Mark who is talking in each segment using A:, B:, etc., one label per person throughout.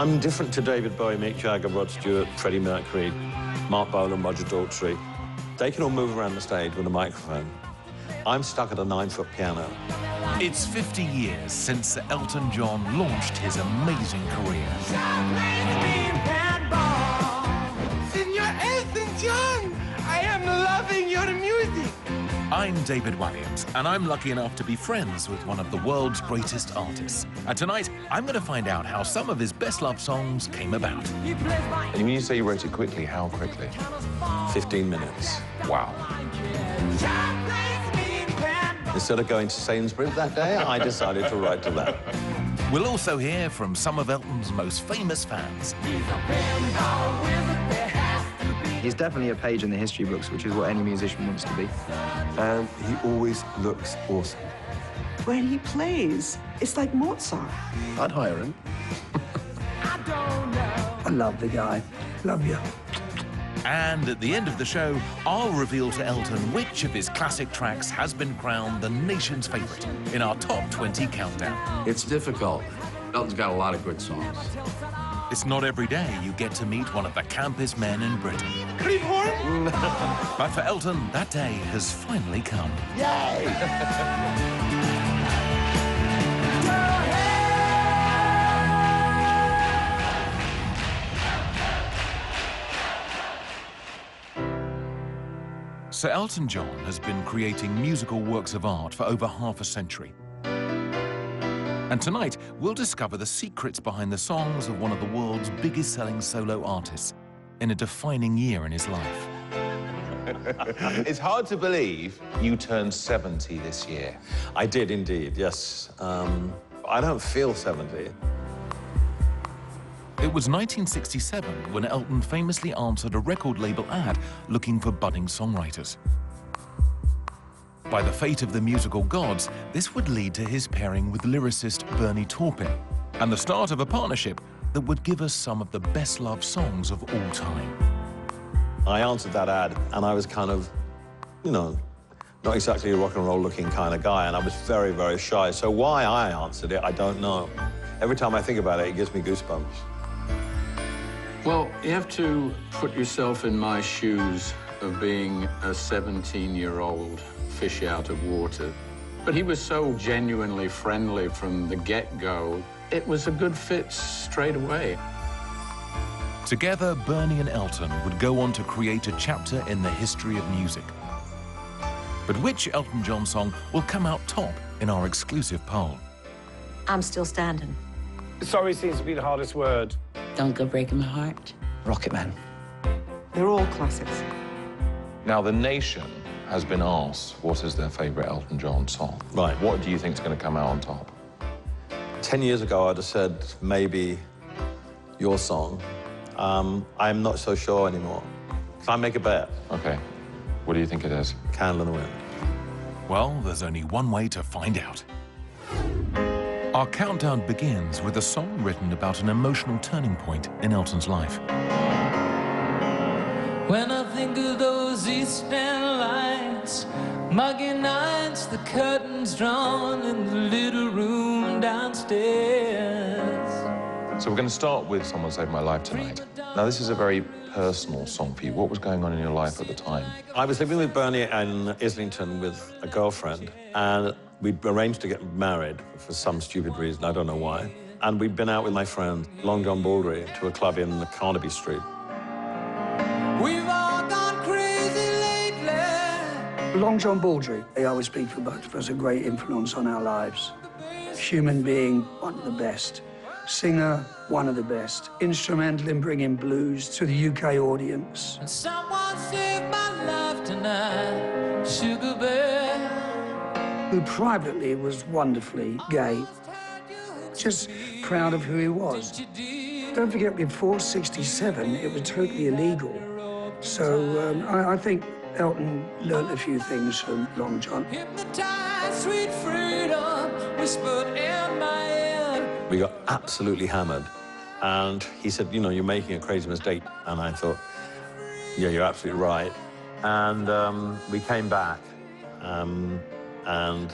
A: I'm different to David Bowie, Mick Jagger, Rod Stewart, Freddie Mercury, Mark Bolan, Roger Daltrey. They can all move around the stage with a microphone. I'm stuck at a 9-foot piano.
B: It's 50 years since Elton John launched his amazing career.
C: Senor Elton John, I am loving your music.
B: I'm David Walliams, and I'm lucky enough to be friends with one of the world's greatest artists. And tonight, I'm going to find out how some of his best-loved songs came about.
D: And when you say you wrote it quickly, how quickly?
A: 15 minutes.
D: Wow.
A: Instead of going to Sainsbury's that day, I decided to write to that.
B: We'll also hear from some of Elton's most famous fans.
E: He's definitely a page in the history books, which is what any musician wants to be.
F: And he always looks awesome.
G: When he plays, it's like Mozart.
F: I'd hire him.
G: I love the guy. Love you.
B: And at the end of the show, I'll reveal to Elton which of his classic tracks has been crowned the nation's favorite in our Top 20 countdown.
H: It's difficult. Elton's got a lot of good songs.
B: It's not every day you get to meet one of the campest men in Britain.
C: Creephorn?
B: But for Elton, that day has finally come.
C: Yay!
B: Sir Elton John has been creating musical works of art for over half a century. And tonight, we'll discover the secrets behind the songs of one of the world's biggest-selling solo artists in a defining year in his life.
D: It's hard to believe you turned 70 this year.
A: I did indeed, yes. I don't feel 70.
B: It was 1967 when Elton famously answered a record label ad looking for budding songwriters. By the fate of the musical gods, this would lead to his pairing with lyricist Bennie Taupin, and the start of a partnership that would give us some of the best-loved songs of all time.
A: I answered that ad, and I was kind of, you know, not exactly a rock and roll looking kind of guy, and I was very, very shy. So why I answered it, I don't know. Every time I think about it, it gives me goosebumps.
H: Well, you have to put yourself in my shoes of being a 17-year-old fish out of water. But he was so genuinely friendly from the get-go. It was a good fit straight away.
B: Together, Bennie and Elton would go on to create a chapter in the history of music. But which Elton John song will come out top in our exclusive poll?
I: I'm Still Standing.
C: Sorry seems to be the hardest word.
I: Don't Go Breaking My Heart.
E: Rocket Man.
G: They're all classics.
D: Now, the nation has been asked what is their favorite Elton John song.
A: Right.
D: What do you think is going to come out on top?
A: 10 years ago, I'd have said maybe your song. I'm not so sure anymore. Can I make a bet?
D: Okay. What do you think it is?
A: Candle in the Wind.
B: Well, there's only one way to find out. Our countdown begins with a song written about an emotional turning point in Elton's life.
J: When I think of those East End lights, muggy nights, the curtains drawn in the little room downstairs.
D: So we're going to start with Someone Saved My Life tonight. Now, this is a very personal song for you. What was going on in your life at the time?
A: I was living with Bernie in Islington with a girlfriend, and we'd arranged to get married for some stupid reason, I don't know why. And we'd been out with my friend, Long John Baldry, to a club in Carnaby Street.
J: We've all gone crazy lately.
G: Long John Baldry, I always speak for both of us, a great influence on our lives. Human being, one of the best. Singer, one of the best. Instrumental in bringing blues to the UK audience.
J: And someone saved my life tonight, Sugar Bear.
G: Who privately was wonderfully gay. Just proud of who he was. Don't forget, before '67, it was totally illegal. So I think Elton learnt a few things from Long John.
J: Hypnotized, sweet freedom, whispered in my ear.
A: We got absolutely hammered, and he said, you know, you're making a crazy mistake. And I thought, yeah, you're absolutely right. And we came back, and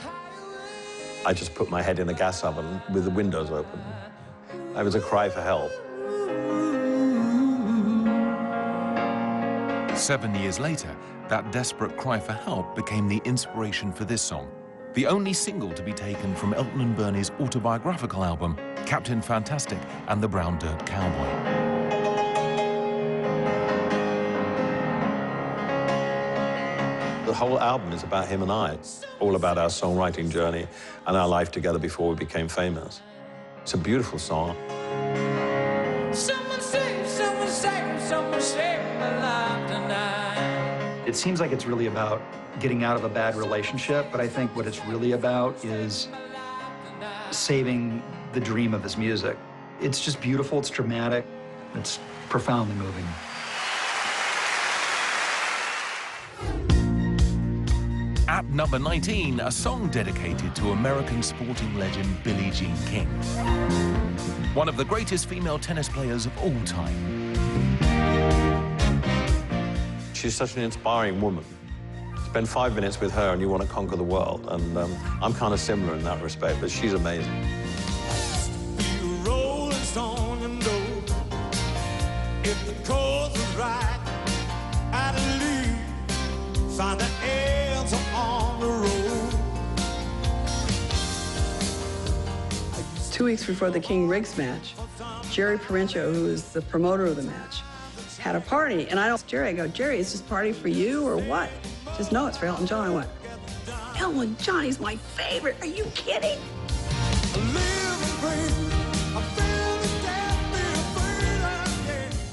A: I just put my head in a gas oven with the windows open. It was a cry for help.
B: 7 years later, that desperate cry for help became the inspiration for this song, the only single to be taken from Elton and Bernie's autobiographical album, Captain Fantastic and the Brown Dirt Cowboy.
A: The whole album is about him and I, all about our songwriting journey and our life together before we became famous. It's a beautiful song.
J: Someone save my life tonight.
E: It seems like it's really about getting out of a bad relationship, but I think what it's really about is saving the dream of his music. It's just beautiful, it's dramatic, it's profoundly moving.
B: At number 19, a song dedicated to American sporting legend Billie Jean King, one of the greatest female tennis players of all time.
A: She's such an inspiring woman. Spend 5 minutes with her and you want to conquer the world. And I'm kind of similar in that respect, but she's amazing.
K: If the course is right, I'd leave, find the answer on the road.
L: 2 weeks before the King Riggs match, Jerry Parencho, who was the promoter of the match, had a party. And I asked Jerry, I go, Jerry, is this party for you or what? He says, no, it's for Elton John. I went, Elton John, he's my favorite. Are you kidding?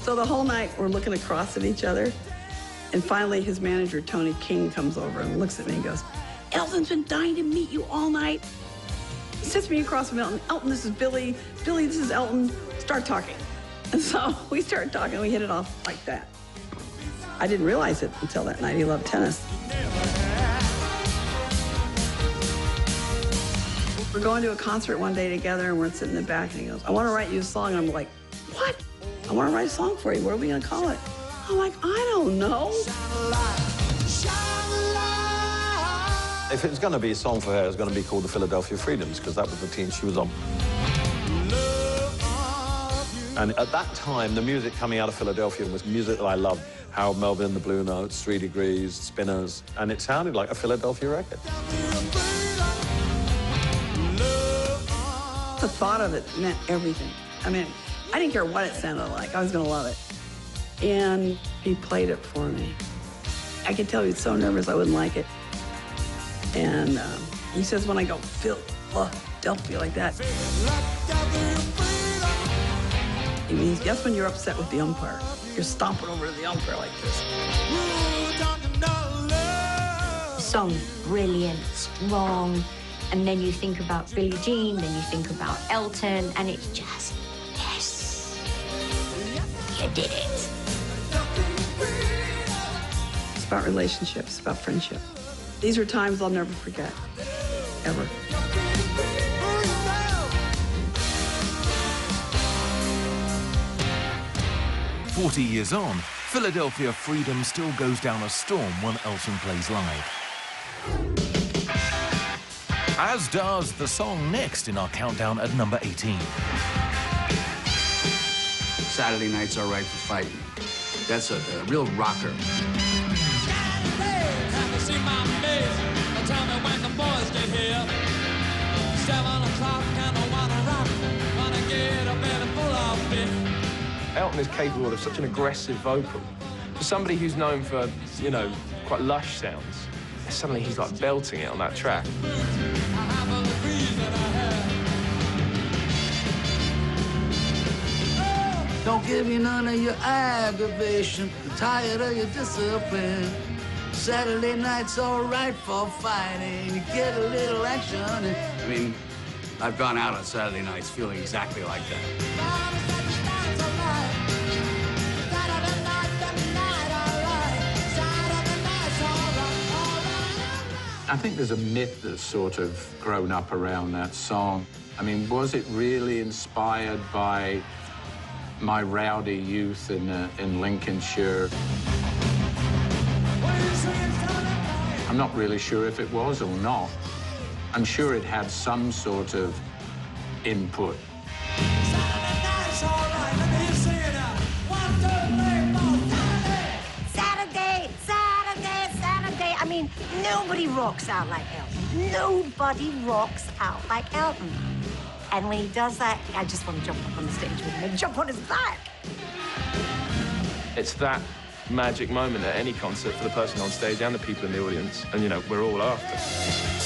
L: So the whole night, we're looking across at each other. And finally, his manager, Tony King, comes over and looks at me and goes, Elton's been dying to meet you all night. He sits me across from Elton. Elton, this is Billy. Billy, this is Elton. Start talking. And so we started talking. We hit it off like that. I didn't realize it until that night. He loved tennis. We're going to a concert one day together, and we're sitting in the back, and he goes, I want to write you a song. And I'm like, what? I want to write a song for you. What are we going to call it? I'm like, I don't know.
A: If it's going to be a song for her, it's going to be called the Philadelphia Freedoms, because that was the team she was on. And at that time, the music coming out of Philadelphia was music that I loved. Harold Melvin, the Blue Notes, 3 Degrees, Spinners, and it sounded like a Philadelphia record.
L: The thought of it meant everything. I mean, I didn't care what it sounded like. I was going to love it. And he played it for me. I could tell he was so nervous I wouldn't like it. And he says when I go, Philadelphia, like that, it means that's when you're upset with the umpire. You're stomping over to the umpire like this.
I: Song, brilliant, strong. And then you think about Billie Jean, then you think about Elton, and it's just, yes, you did it.
L: It's about relationships, about friendship. These are times I'll never forget, ever.
B: "40 years on, Philadelphia Freedom still goes down a storm when Elton plays live. As does the song next in our countdown at number 18.
M: Saturday Night's All Right for Fighting. That's a real rocker.
N: Elton is capable of such an aggressive vocal. For somebody who's known for, you know, quite lush sounds, suddenly he's like belting it on that track.
M: Don't give me none of your aggravation. I'm tired of your discipline. Saturday night's all right for fighting. You get a little action. I mean, I've gone out on Saturday nights feeling exactly like that.
H: I think there's a myth that's sort of grown up around that song. I mean, was it really inspired by my rowdy youth in Lincolnshire? I'm not really sure if it was or not. I'm sure it had some sort of input.
K: Saturday
I: rocks out like Elton. Nobody rocks out like Elton. And when he does that, I just want to jump up on the stage with him and jump on his back.
N: It's that magic moment at any concert for the person on stage and the people in the audience. And, you know, we're all after.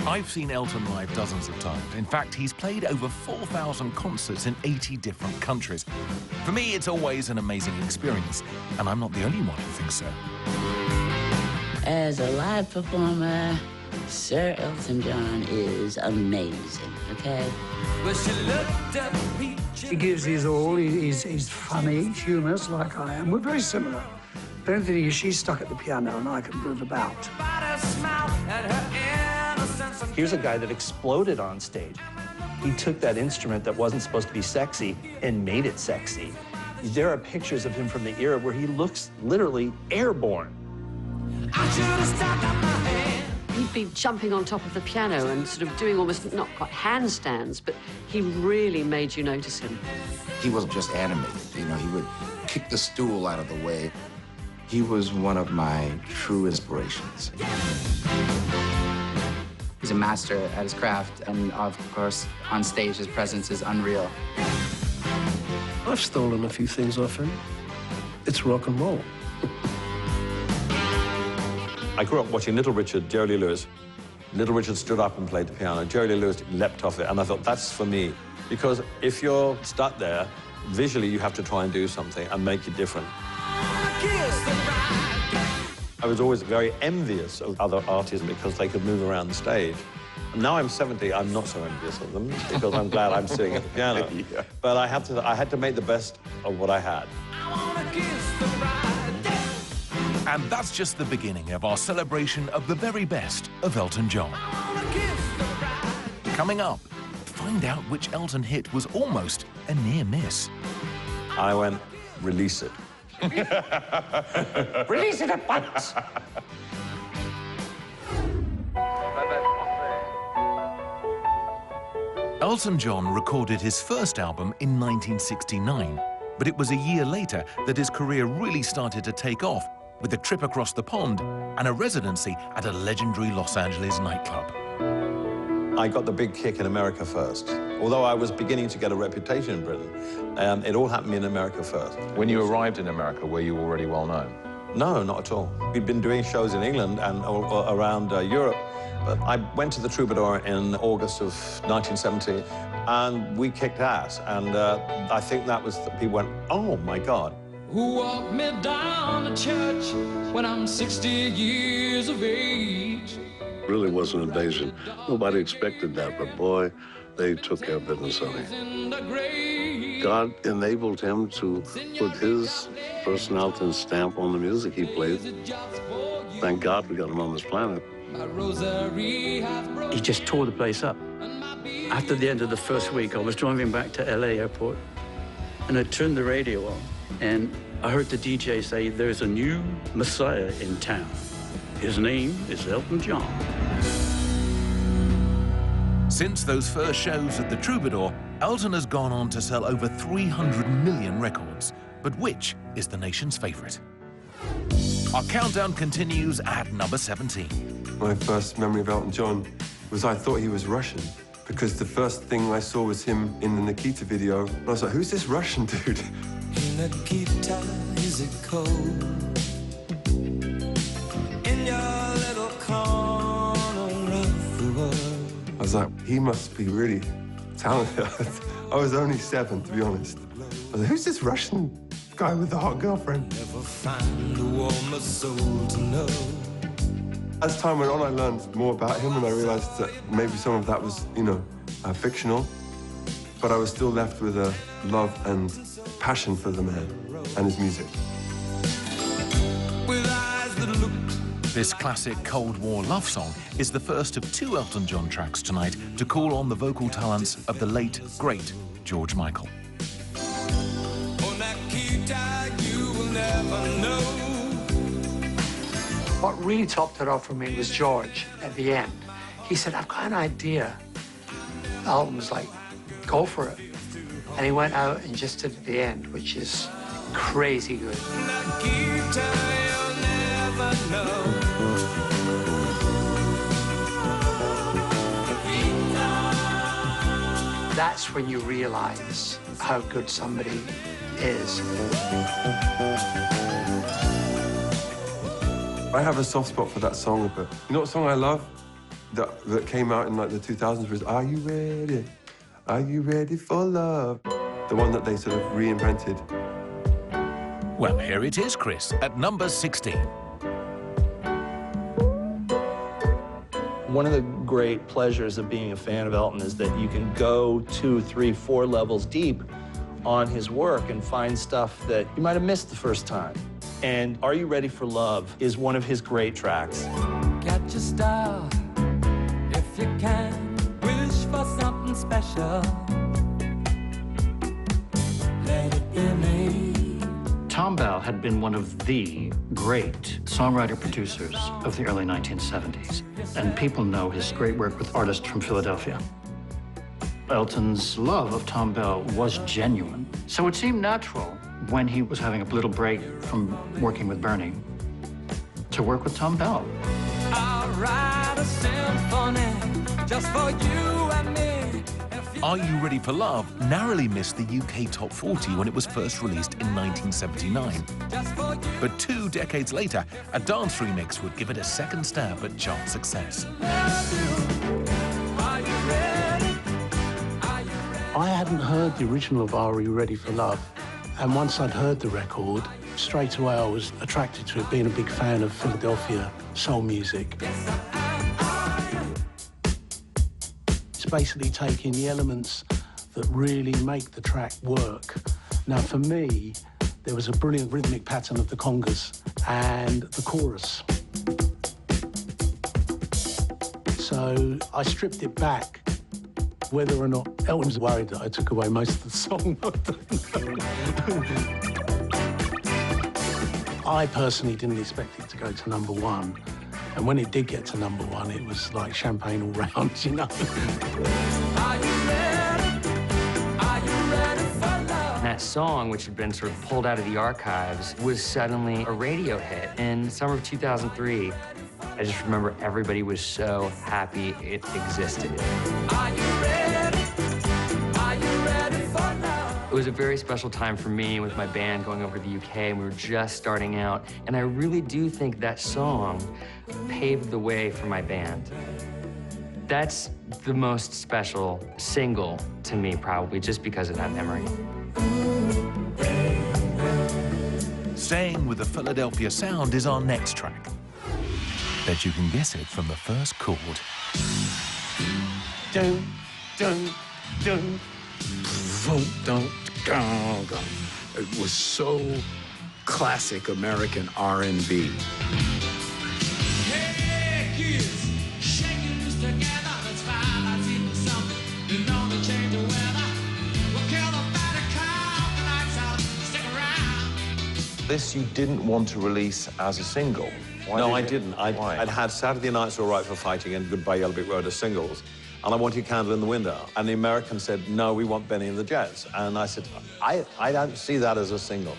B: I've seen Elton live dozens of times. In fact, he's played over 4,000 concerts in 80 different countries. For me, it's always an amazing experience, and I'm not the only one who thinks so.
O: As a live performer, Sir Elton John is amazing, okay?
G: He gives his all. He's funny, humorous, like I am. We're very similar. The only thing is she's stuck at the piano and I can move about.
P: Here's a guy that exploded on stage. He took that instrument that wasn't supposed to be sexy and made it sexy. There are pictures of him from the era where he looks literally airborne.
Q: He'd be jumping on top of the piano and sort of doing almost, not quite handstands, but he really made you notice him.
R: He wasn't just animated, you know, he would kick the stool out of the way. He was one of my true inspirations.
S: He's a master at his craft, and of course, on stage, his presence is unreal.
F: I've stolen a few things off him. It's rock and roll.
A: I grew up watching Little Richard, Jerry Lee Lewis. Little Richard stood up and played the piano. Jerry Lee Lewis leapt off it, and I thought, that's for me. Because if you're stuck there, visually, you have to try and do something and make it different. I was always very envious of other artists because they could move around the stage. And now I'm 70, I'm not so envious of them because I'm glad I'm sitting at the piano. Yeah. But I had to make the best of what I had.
B: And that's just the beginning of our celebration of the very best of Elton John. Coming up, find out which Elton hit was almost a near miss.
A: I went, release it.
G: Release it at once!
B: Elton John recorded his first album in 1969, but it was a year later that his career really started to take off with a trip across the pond and a residency at a legendary Los Angeles nightclub.
A: I got the big kick in America first. Although I was beginning to get a reputation in Britain, it all happened in America first.
D: When you arrived in America, were you already well known?
A: No, not at all. We'd been doing shows in England and around Europe, but I went to the Troubadour in August of 1970, and we kicked ass. And I think that was, people went, oh my God.
J: Who walked me down to church when I'm 60 years of age?
F: Really was an invasion. Nobody expected that, but boy, they took care of business on him. God enabled him to put his personality and stamp on the music he played. Thank God we got him on this planet.
E: He just tore the place up. After the end of the first week, I was driving back to LA airport, and I turned the radio on, and I heard the DJ say, there's a new messiah in town. His name is Elton John.
B: Since those first shows at the Troubadour, Elton has gone on to sell over 300 million records. But which is the nation's favorite? Our countdown continues at number 17.
F: My first memory of Elton John was I thought he was Russian, because the first thing I saw was him in the Nikita video. And I was like, who's this Russian dude?
K: Nikita, is it cold? In your little corner of the world.
F: I was like, he must be really talented. I was only 7, to be honest. I was like, who's this Russian guy with the hot girlfriend?
K: Never find a warmer soul to know.
F: As time went on, I learned more about him, and I realized that maybe some of that was, you know, fictional. But I was still left with a love and passion for the man and his music.
K: With eyes that look.
B: This classic Cold War love song is the first of 2 Elton John tracks tonight to call on the vocal talents of the late, great George Michael.
K: Oh, Nikita, you will never know.
G: What really topped it off for me was George at the end. He said, I've got an idea. Elton was like, go for it. And he went out and just did it at the end, which is crazy good. That's when you realize how good somebody is.
T: I have a soft spot for that song, but you know what song I love that came out in like the 2000s was Are You Ready? Are You Ready for Love? The one that they sort of reinvented.
B: Well, here it is, Chris, at number 16.
P: One of the great pleasures of being a fan of Elton is that you can go 2, 3, 4 levels deep on his work and find stuff that you might have missed the first time. And Are You Ready for Love is one of his great tracks.
J: Get your style if you can. Wish for something special. Let it be me.
U: Tom Bell had been one of the great songwriter-producers of the early 1970s, and people know his great work with artists from Philadelphia. Elton's love of Tom Bell was genuine, so it seemed natural when he was having a little break from working with Bernie to work with Tom Bell.
J: I'll write a symphony just for you and me.
B: Are You Ready for Love narrowly missed the UK Top 40 when it was first released in 1979. But 2 decades later, a dance remix would give it a second stab at chart success.
V: I hadn't heard the original of Are You Ready for Love? And once I'd heard the record, straight away I was attracted to it, being a big fan of Philadelphia soul music. It's basically taking the elements that really make the track work. Now, for me, there was a brilliant rhythmic pattern of the congas and the chorus. So I stripped it back. Whether or not Elton was worried that I took away most of the song, I personally didn't expect it to go to number 1. And when it did get to number 1, it was like champagne all round, you know.
W: That song, which had been sort of pulled out of the archives, was suddenly a radio hit in summer of 2003. I just remember everybody was so happy it existed. It was a very special time for me with my band going over to the UK, and we were just starting out. And I really do think that song paved the way for my band. That's the most special single to me, probably, just because of that memory.
B: Staying with the Philadelphia sound is our next track. Bet you can guess it from the first chord.
M: Dun, dun, dun. Dun, dun, dun. It was so classic American R&B.
J: Hey, kids, shake your loose together. Let's find out something. You know to change the weather. We'll kill the better cow. The lights out. Stick around.
D: This you didn't want to release as a single. Why
A: No,
D: did
A: I
D: you?
A: didn't.
D: Why?
A: I'd had Saturday Night's All Right for Fighting and Goodbye Yellow Brick Road as singles, and I wanted Candle in the Window. And the Americans said, no, we want Bennie and the Jets. And I said, I don't see that as a single.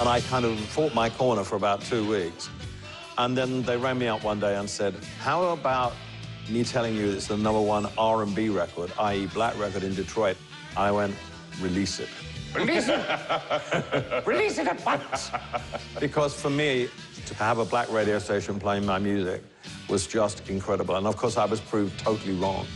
A: And I kind of fought my corner for about 2 weeks. And then they rang me up one day and said, how about me telling you it's the #1 R&B record, i.e. black record in Detroit? I went, release it.
J: Release it. Release it at once.
A: Because for me, to have a black radio station playing my music was just incredible. And of course, I was proved totally wrong.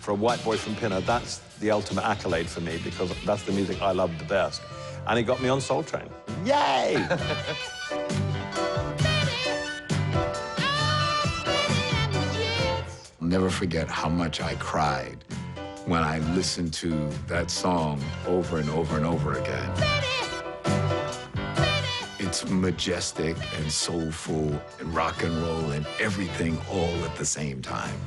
A: For a white boy from Pinner, that's the ultimate accolade for me, because that's the music I love the best. And he got me on Soul Train. Yay!
M: I'll never forget how much I cried when I listened to that song over and over and over again. It's majestic and soulful and rock and roll and everything all at the same time.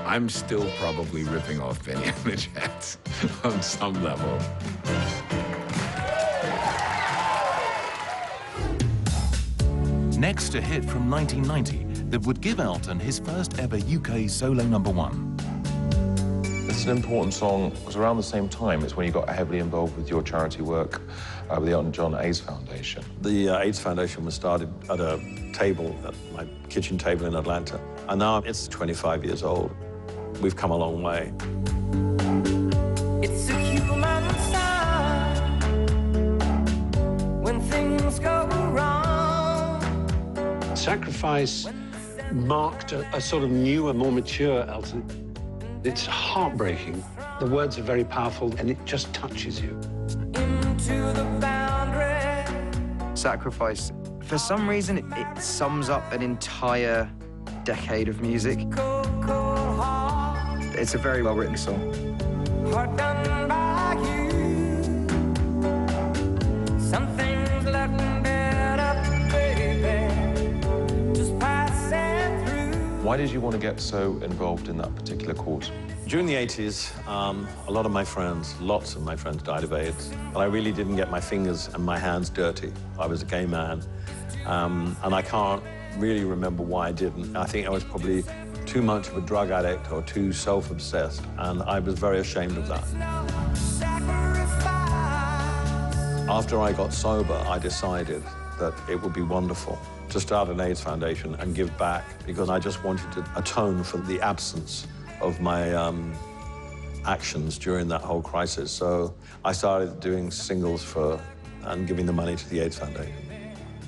M: I'm still probably ripping off Bennie and the Jets on some level.
B: Next, a hit from 1990 that would give Elton his first ever UK solo #1.
D: It's an important song because around the same time it's when you got heavily involved with your charity work with the Elton John AIDS Foundation.
A: The AIDS Foundation was started at a table, at my kitchen table in Atlanta, and now it's 25 years old. We've come a long way.
J: It's a human sign when things go wrong.
V: Sacrifice marked a sort of newer, more mature Elton. It's heartbreaking. The words are very powerful, and it just touches you.
J: Into the boundary.
C: Sacrifice, for some reason, it sums up an entire decade of music. It's a very well-written song.
J: Heart done by you. Something's looking better, baby. Just passing through.
D: Why did you want to get so involved in that particular cause?
A: During the 80s, a lot of my friends, lots of my friends died of AIDS, but I really didn't get my fingers and my hands dirty. I was a gay man, and I can't really remember why I didn't. I think I was probably too much of a drug addict or too self-obsessed, and I was very ashamed of that. After I got sober, I decided that it would be wonderful to start an AIDS foundation and give back, because I just wanted to atone for the absence of my actions during that whole crisis. So I started doing singles and giving the money to the AIDS Foundation.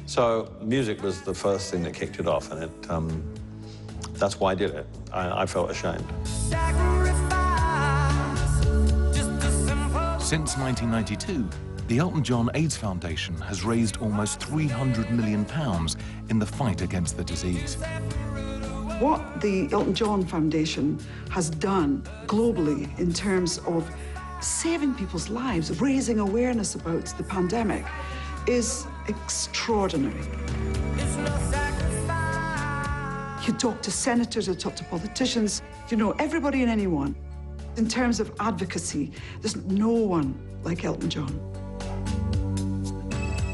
A: So music was the first thing that kicked it off, and that's why I did it. I felt ashamed.
B: Since 1992, the Elton John AIDS Foundation has raised almost £300 million in the fight against the disease.
H: What the Elton John Foundation has done globally in terms of saving people's lives, raising awareness about the pandemic, is extraordinary. You talk to senators, you talk to politicians, you know, everybody and anyone. In terms of advocacy, there's no one like Elton John.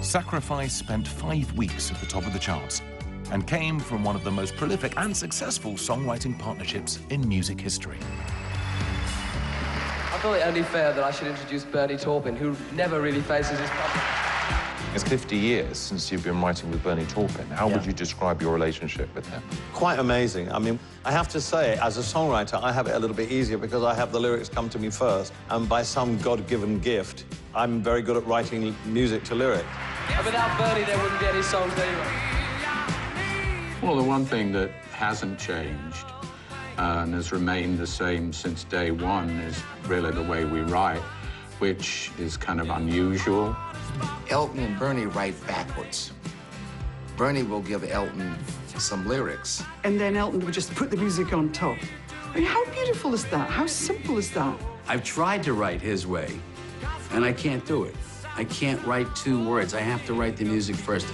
B: Sacrifice spent 5 weeks at the top of the charts and came from one of the most prolific and successful songwriting partnerships in music history.
L: I feel it only fair that I should introduce Bernie Taupin, who never really faces his public.
D: It's 50 years since you've been writing with Bernie Taupin. How would you describe your relationship with him?
A: Quite amazing. I mean, I have to say, as a songwriter, I have it a little bit easier because I have the lyrics come to me first, and by some God-given gift, I'm very good at writing music to lyrics.
L: And without Bernie, there wouldn't be any songs anyway.
X: Well, the one thing that hasn't changed and has remained the same since day one is really the way we write, which is kind of unusual.
R: Elton and Bernie write backwards. Bernie will give Elton some lyrics.
H: And then Elton would just put the music on top. I mean, how beautiful is that? How simple is that?
M: I've tried to write his way, and I can't do it. I can't write 2 words. I have to write the music first.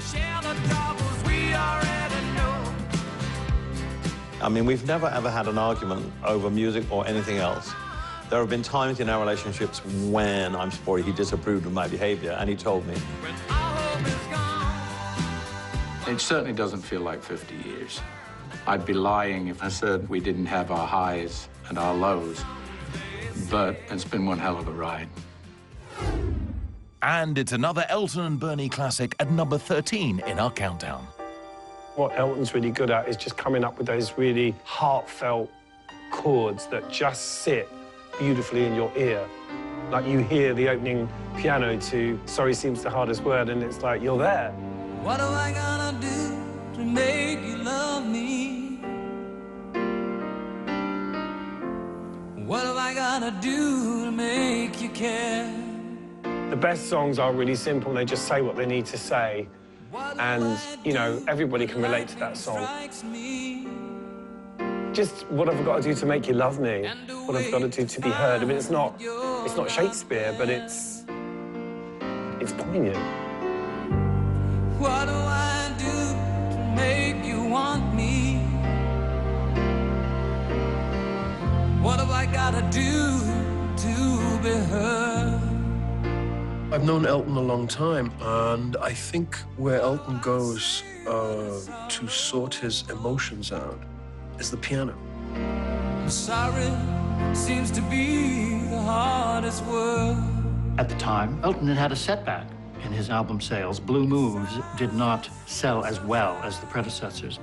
A: I mean, we've never, ever had an argument over music or anything else. There have been times in our relationships when, I'm sorry, he disapproved of my behavior, and he told me.
X: It certainly doesn't feel like 50 years. I'd be lying if I said we didn't have our highs and our lows, but it's been one hell of a ride.
B: And it's another Elton and Bernie classic at number 13 in our countdown.
P: What Elton's really good at is just coming up with those really heartfelt chords that just sit beautifully in your ear. Like you hear the opening piano to Sorry Seems the Hardest Word, and it's like you're there.
J: What am I gonna do to make you love me? What am I gonna do to make you care?
P: The best songs are really simple. They just say what they need to say. And, you know, everybody can relate to that song. Just what have I got to do to make you love me? What have I got to do to be heard? I mean, it's not Shakespeare, but it's poignant.
J: What do I do to make you want me? What have I got to do to be heard?
I: I've known Elton a long time, and I think where Elton goes to sort his emotions out is the piano.
J: Sorry seems to be the hardest word.
U: At the time, Elton had had a setback in his album sales. Blue Moves did not sell as well as the predecessors.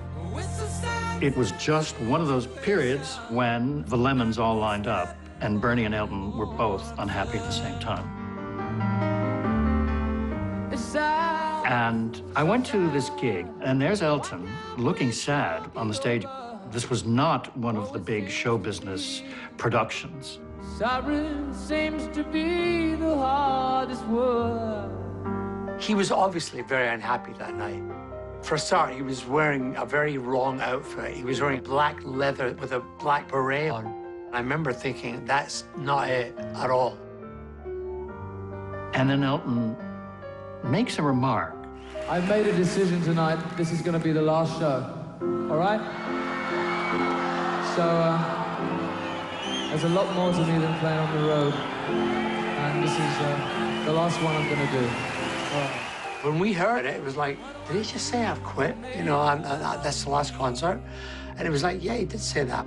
U: It was just one of those periods when the lemons all lined up, and Bennie and Elton were both unhappy at the same time. And I went to this gig, and there's Elton looking sad on the stage. This was not one of the big show business productions.
J: Sorry seems to be the hardest word.
N: He was obviously very unhappy that night. For a start, he was wearing a very wrong outfit. He was wearing black leather with a black beret on. I remember thinking, that's not it at all.
U: And then Elton makes a remark.
J: I've made a decision tonight. This is going to be the last show. All right? So, there's a lot more to me than playing on the road. And this is the last one I'm going to do.
N: When we heard it, it was like, did he just say I've quit? You know, that's the last concert? And it was like, yeah, he did say that.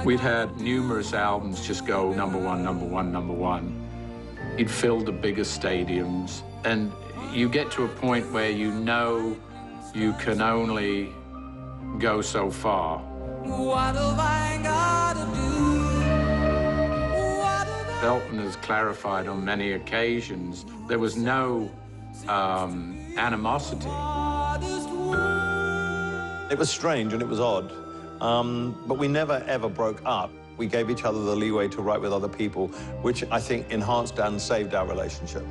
X: We'd had numerous albums just go number one, number one, number one. He'd filled the biggest stadiums, and you get to a point where you know you can only go so far.
J: What have I got to do?
X: Elton has clarified on many occasions there was no animosity.
A: It was strange and it was odd, but we never, ever broke up. We gave each other the leeway to write with other people, which I think enhanced and saved our relationship.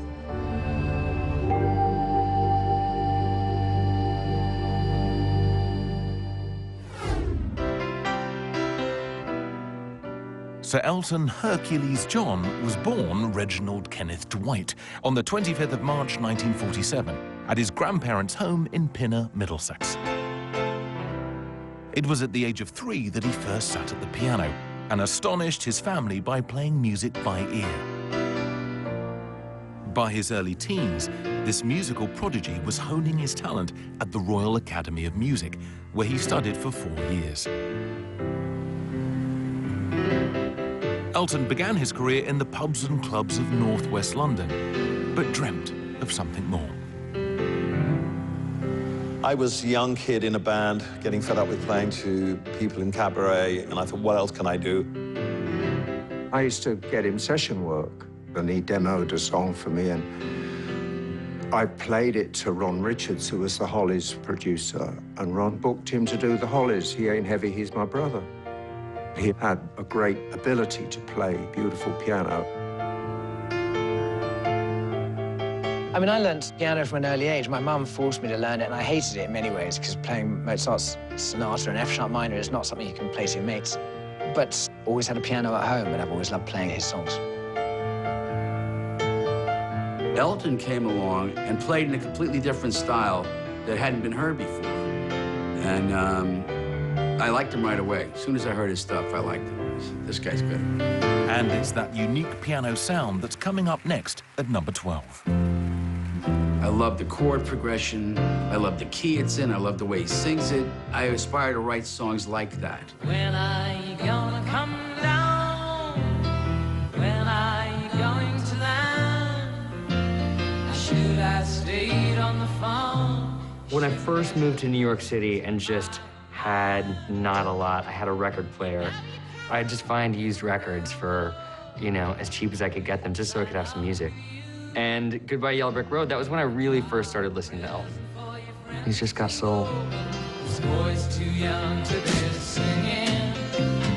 B: Sir Elton Hercules John was born Reginald Kenneth Dwight on the 25th of March 1947 at his grandparents' home in Pinner, Middlesex. It was at the age of 3 that he first sat at the piano and astonished his family by playing music by ear. By his early teens, this musical prodigy was honing his talent at the Royal Academy of Music, where he studied for 4 years. Elton began his career in the pubs and clubs of northwest London, but dreamt of something more.
A: I was a young kid in a band, getting fed up with playing to people in cabaret, and I thought, what else can I do?
O: I used to get him session work, and he demoed a song for me, and I played it to Ron Richards, who was the Hollies producer, and Ron booked him to do the Hollies. He ain't heavy, he's my brother. He had a great ability to play beautiful piano.
Q: I mean, I learned piano from an early age. My mum forced me to learn it, and I hated it in many ways, because playing Mozart's sonata and F-sharp minor is not something you can play to your mates. But always had a piano at home, and I've always loved playing his songs.
M: Elton came along and played in a completely different style that hadn't been heard before. And I liked him right away. As soon as I heard his stuff, I liked him. This guy's good.
B: And it's that unique piano sound that's coming up next at number 12.
M: I love the chord progression. I love the key it's in. I love the way he sings it. I aspire to write songs like that.
J: When are you gonna come down? When are you going to land? Should I stayed on the phone?
W: When I first moved to New York City and just had not a lot, I had a record player. I'd just find used records for, you know, as cheap as I could get them, just so I could have some music. And Goodbye Yellow Brick Road, that was when I really first started listening to Elton. He's just got soul.
J: This boy's too young to be singing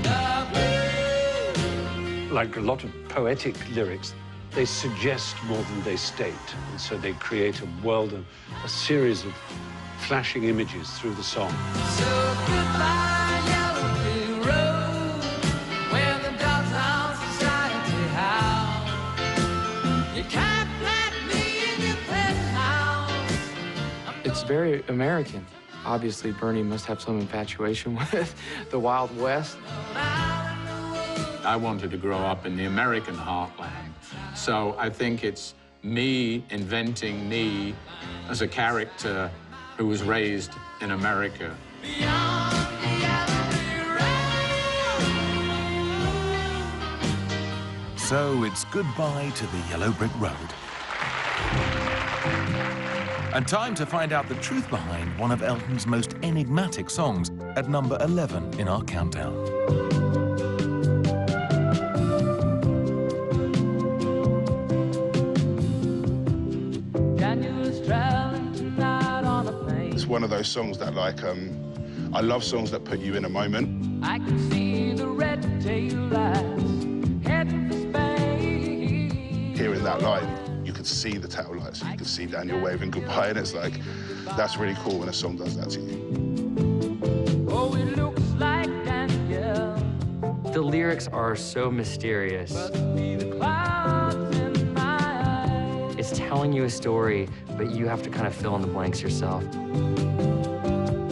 J: the blues.
Y: Like a lot of poetic lyrics, they suggest more than they state. And so they create a world of a series of flashing images through the song.
J: So goodbye, Yellow Brick Road, where the dogs on society howl. You can't let me in your penthouse.
W: It's very American. Obviously, Bennie must have some infatuation with the Wild West.
X: I wanted to grow up in the American heartland. So I think it's me inventing me as a character who was raised in America.
B: So it's goodbye to the yellow brick road. And time to find out the truth behind one of Elton's most enigmatic songs at number 11 in our countdown.
E: It's one of those songs that, like, I love songs that put you in a moment.
J: I can see the red tail lights heading for Spain.
E: Hearing that line, you could see the tail lights, you could see Daniel waving goodbye, and it's like, that's really cool when a song does that to you.
J: Oh, it looks like Daniel.
W: The lyrics are so mysterious. It's telling you a story, but you have to kind of fill in the blanks yourself.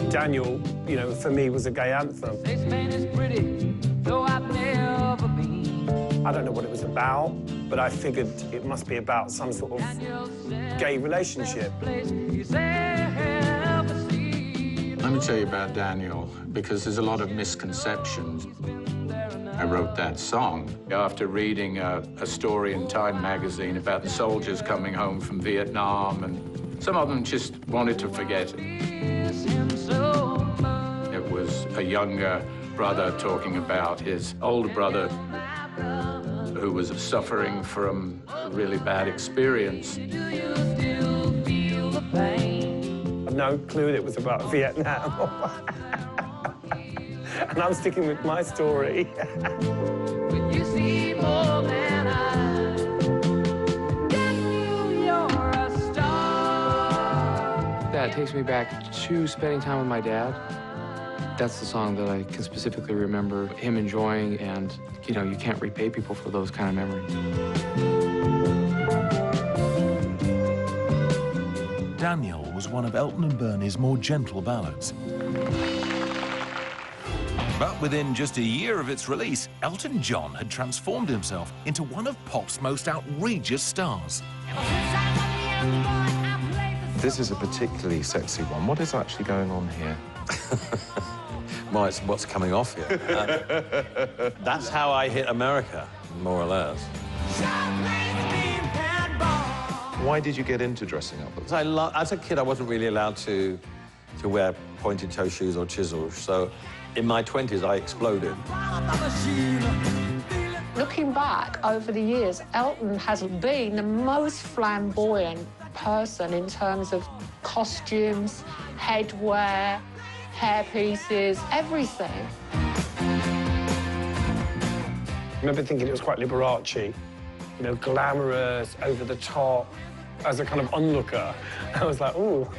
F: Daniel, you know, for me was a gay anthem.
J: Spain is pretty, though I've never been.
F: I don't know what it was about, but I figured it must be about some sort of gay relationship.
X: Let me tell you about Daniel, because there's a lot of misconceptions. I wrote that song after reading a story in Time magazine about the soldiers coming home from Vietnam, and some of them just wanted to forget it. It was a younger brother talking about his older brother who was suffering from a really bad experience.
F: I've no clue that it was about Vietnam. And I'm sticking with my story.
J: You see more than I. Daniel, you're a star.
L: That takes me back to spending time with my dad. That's the song that I can specifically remember him enjoying, and, you know, you can't repay people for those kind of memories.
B: Daniel was one of Elton and Bernie's more gentle ballads. But within just a year of its release, Elton John had transformed himself into one of pop's most outrageous stars.
D: This is a particularly sexy one. What is actually going on here?
A: Well, it's what's coming off here. That's how I hit America, more or less.
D: Why did you get into dressing up?
A: As a kid, I wasn't really allowed to wear pointed-toe shoes or chisels, so in my 20s, I exploded.
G: Looking back over the years, Elton has been the most flamboyant person in terms of costumes, headwear, hairpieces, everything.
F: I remember thinking it was quite Liberace, you know, glamorous, over the top. As a kind of onlooker, I was like, ooh,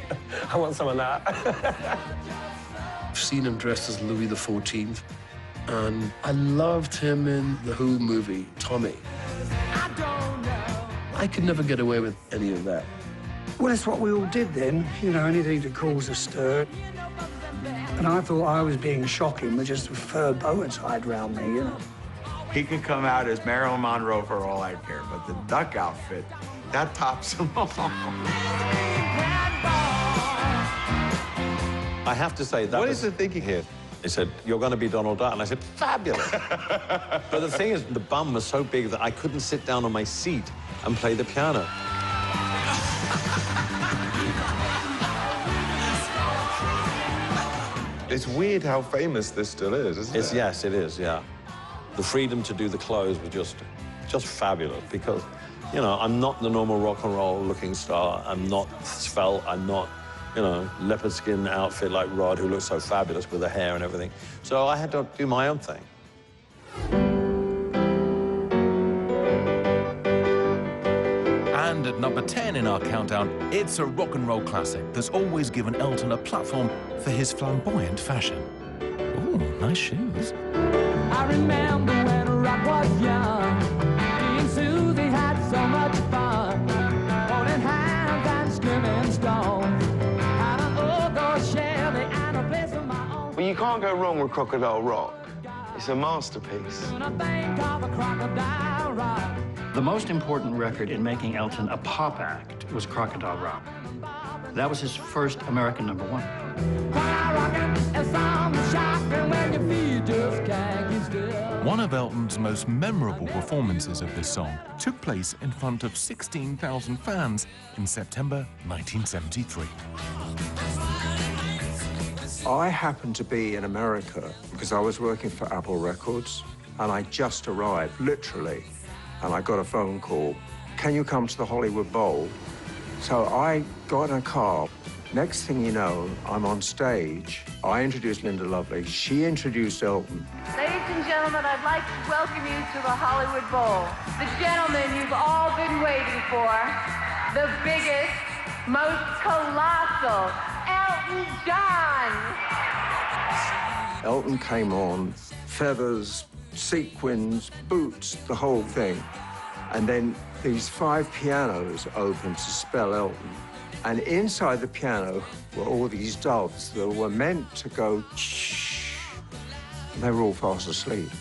F: I want some of that.
I: I've seen him dressed as Louis XIV, and I loved him in the Who movie, Tommy. I could never get away with any of that.
K: Well, it's what we all did then, you know, anything to cause a stir. And I thought I was being shocking with just a fur boa tied round me, you know.
R: He could come out as Marilyn Monroe for all I care, but the duck outfit, that tops him all.
A: I have to say that.
D: What is the thinking here?
A: They said, "You're going to be Donald Duck," and I said, "Fabulous." But the thing is, the bum was so big that I couldn't sit down on my seat and play the piano.
D: It's weird how famous this still is, isn't it?
A: Yes, it is, yeah. The freedom to do the clothes was just fabulous because, you know, I'm not the normal rock and roll looking star. I'm not svelte. I'm not, you know, leopard skin outfit like Rod, who looks so fabulous with the hair and everything. So I had to do my own thing.
B: And at number 10 in our countdown, it's a rock and roll classic that's always given Elton a platform for his flamboyant fashion. Ooh, nice shoes.
J: I remember when Rock was young. Me and Susie had so much fun. Holding hands and screaming stones. Had an old gold Chevy and a place of my own.
R: Well, you can't go wrong with Crocodile Rock.
C: It's a masterpiece.
U: The most important record in making Elton a pop act was Crocodile Rock. That was his first American #1.
B: One of Elton's most memorable performances of this song took place in front of 16,000 fans in September 1973.
O: I happened to be in America because I was working for Apple Records, and I just arrived, literally, and I got a phone call. Can you come to the Hollywood Bowl? So I got in a car. Next thing you know, I'm on stage. I introduced Linda Lovely. She introduced Elton.
H: Ladies and gentlemen, I'd like to welcome you to the Hollywood Bowl. The gentleman you've all been waiting for, the biggest, most colossal, Elton John.
O: Elton came on, feathers, sequins, boots, the whole thing. And then these 5 pianos opened to spell Elton. And inside the piano were all these doves that were meant to go shh. And they were all fast asleep.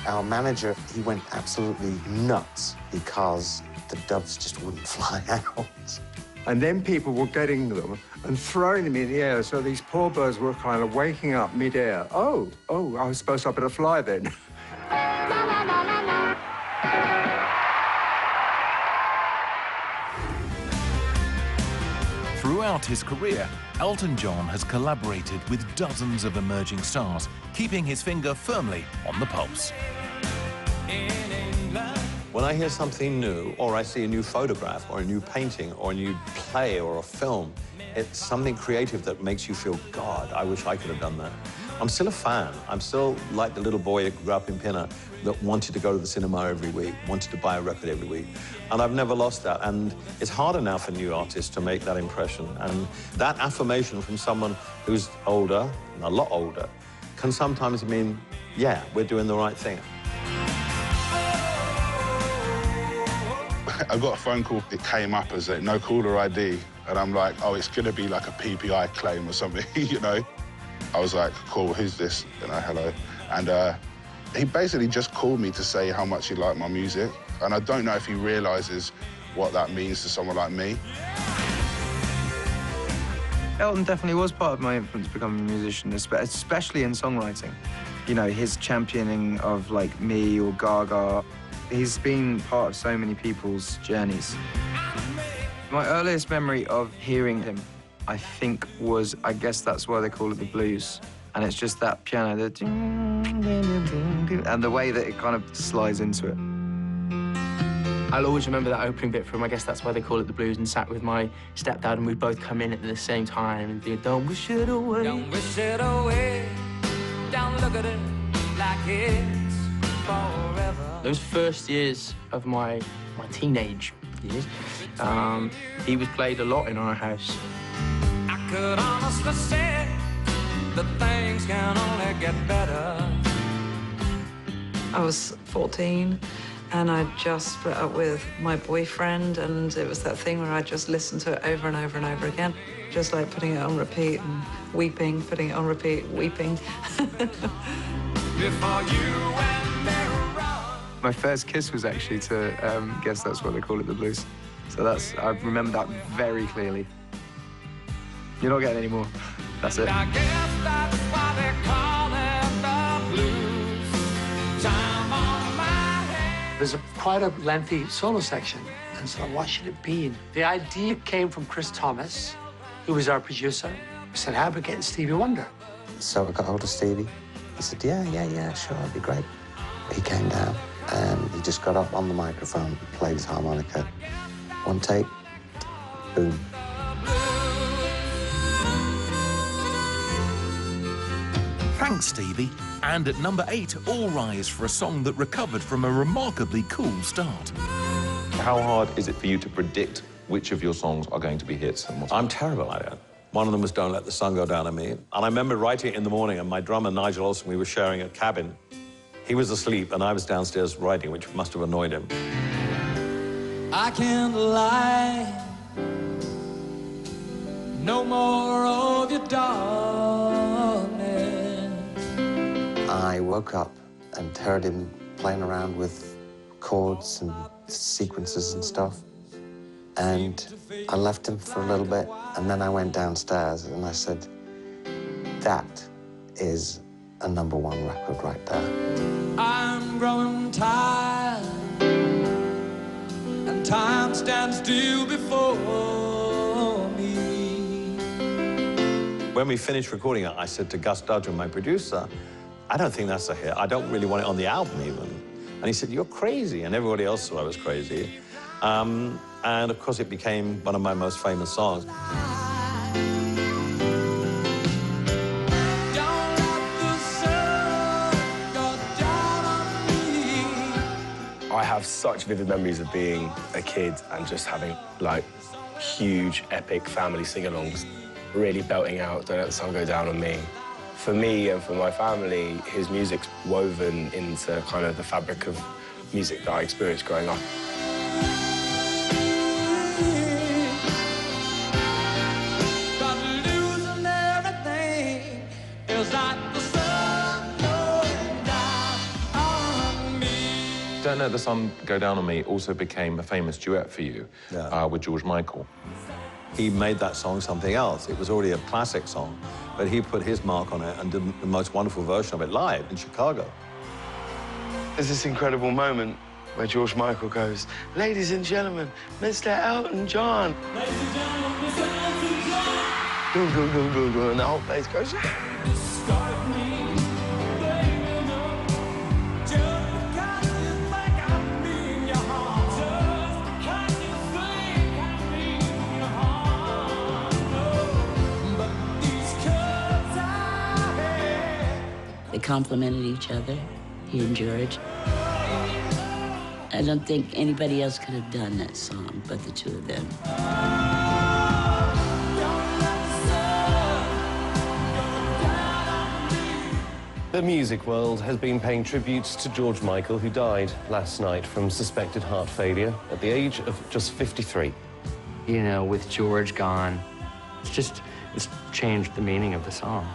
S: Our manager, he went absolutely nuts because the doves just wouldn't fly out.
O: And then people were getting them and throwing them in the air, so these poor birds were kind of waking up mid-air. Oh, I was supposed to better fly then.
B: Throughout his career, Elton John has collaborated with dozens of emerging stars, keeping his finger firmly on the pulse.
A: When I hear something new, or I see a new photograph, or a new painting, or a new play, or a film, it's something creative that makes you feel, God, I wish I could have done that. I'm still a fan. I'm still like the little boy who grew up in Pinner that wanted to go to the cinema every week, wanted to buy a record every week. And I've never lost that. And it's harder now for new artists to make that impression. And that affirmation from someone who's older, a lot older, can sometimes mean, yeah, we're doing the right thing.
E: I got a phone call. It came up as a no caller ID. And I'm like, oh, it's going to be like a PPI claim or something, you know? I was like, cool, who's this? You know, hello. And he basically just called me to say how much he liked my music. And I don't know if he realizes what that means to someone like me.
T: Elton definitely was part of my influence becoming a musician, especially in songwriting. You know, his championing of, like, me or Gaga. He's been part of so many people's journeys. My earliest memory of hearing him, I think, was, I guess that's why they call it the blues. And it's just that piano, and the way that it kind of slides into it.
L: I'll always remember that opening bit from I Guess That's Why They Call It the Blues, and sat with my stepdad, and we'd both come in at the same time and do Don't Wish It Away.
J: Don't wish it away. Don't look at it like it's forever.
L: Those first years of my teenage years, he was played a lot in our house.
J: I could honestly say that things can only get better.
V: I was 14 and I'd just split up with my boyfriend, and it was that thing where I just listened to it over and over and over again, just like putting it on repeat and weeping, putting it on repeat, weeping.
J: Before you and me run.
T: My first kiss was actually to Guess That's What They Call It the Blues. So I remember that very clearly. You're not getting any more. That's it.
J: I guess that's why they call it the blues. Time on my hands.
N: There's quite a lengthy solo section, and so what should it be? The idea came from Chris Thomas, who was our producer. We said, how about getting Stevie Wonder?
S: So I got hold of Stevie. He said, yeah, sure, that'd be great. He came down and he just got up on the microphone, played his harmonica. One take, boom.
B: Thanks, Stevie. And at number 8, all rise for a song that recovered from a remarkably cool start.
D: How hard is it for you to predict which of your songs are going to be hits? And
A: I'm terrible at it. One of them was Don't Let the Sun Go Down on Me. And I remember writing it in the morning, and my drummer, Nigel Olsen, we were sharing a cabin. He was asleep, and I was downstairs writing, which must have annoyed him.
J: I can't lie. No more of your darkness.
S: I I woke up and heard him playing around with chords and sequences and stuff. And I left him for a little bit, and then I went downstairs and I said, that is a #1 record right there.
J: I'm growing tired, and time stands still before me.
A: When we finished recording it, I said to Gus Dudgeon, my producer, I don't think that's a hit. I don't really want it on the album even. And he said, you're crazy. And everybody else thought I was crazy. And of course, it became one of my most famous songs.
F: I have such vivid memories of being a kid and just having, like, huge, epic family sing-alongs, really belting out Don't Let the Sun Go Down on Me. For me and for my family, his music's woven into kind of the fabric of music that I experienced growing up.
D: Don't Let the Sun Go Down on Me also became a famous duet for you with George Michael.
A: He made that song something else. It was already a classic song, but he put his mark on it and did the most wonderful version of it live in Chicago.
C: There's this incredible moment where George Michael goes, ladies and gentlemen, Mr. Elton John. Ladies and gentlemen, Mr. Elton John. Go, go, go, go, go, and the whole place goes,
M: They complimented each other, he and George. I don't think anybody else could have done that song but the two of them.
P: The music world has been paying tributes to George Michael, who died last night from suspected heart failure at the age of just 53.
W: You know, with George gone, it's changed the meaning of the song.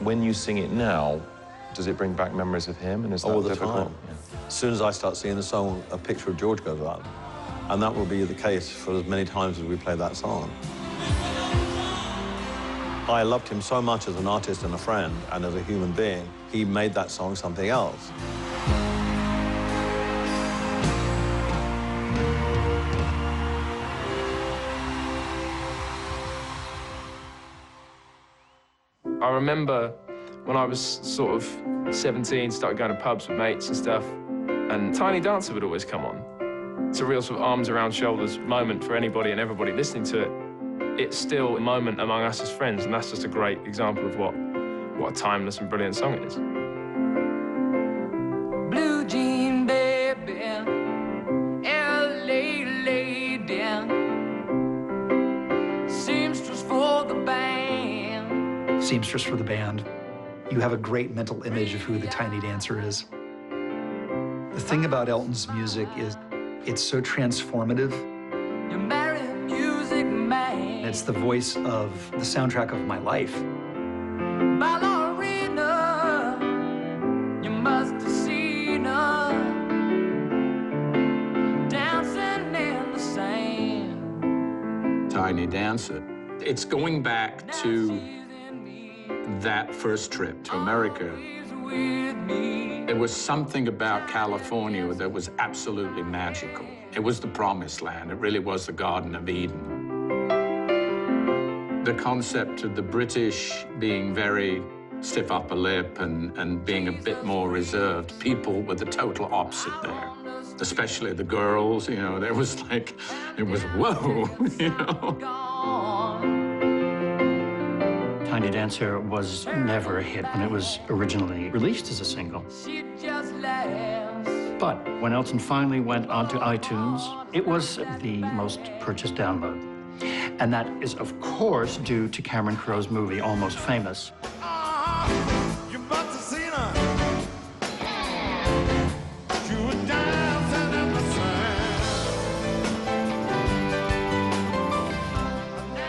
D: When you sing it now, does it bring back memories of him? And is that
A: All the
D: difficult?
A: time. As soon as I start singing the song, a picture of George goes up. And that will be the case for as many times as we play that song. I loved him so much as an artist and a friend and as a human being. He made that song something else.
Q: I remember when I was sort of 17, started going to pubs with mates and stuff, and Tiny Dancer would always come on. It's a real sort of arms around shoulders moment for anybody and everybody listening to it. It's still a moment among us as friends, and that's just a great example of what a timeless and brilliant song it is.
J: Blue jean baby, L.A. lady, seamstress for the band.
Y: Seamstress for the band. You have a great mental image of who the Tiny Dancer is. The thing about Elton's music is it's so transformative.
J: You marry music man.
Y: It's the voice of the soundtrack of my life.
J: Ballerina, you must have seen her dancing in the sand.
X: Tiny Dancer. It's going back to that first trip to America. There was something about California that was absolutely magical. It was the promised land. It really was the Garden of Eden. The concept of the British being very stiff upper lip and being a bit more reserved, people were the total opposite there. Especially the girls, you know, there was like, it was whoa, you know.
U: Tiny Dancer was never a hit when it was originally released as a single. But when Elton finally went onto iTunes, it was the most purchased download. And that is, of course, due to Cameron Crowe's movie, Almost Famous.
J: You must have seen her. She was dancing in the sand.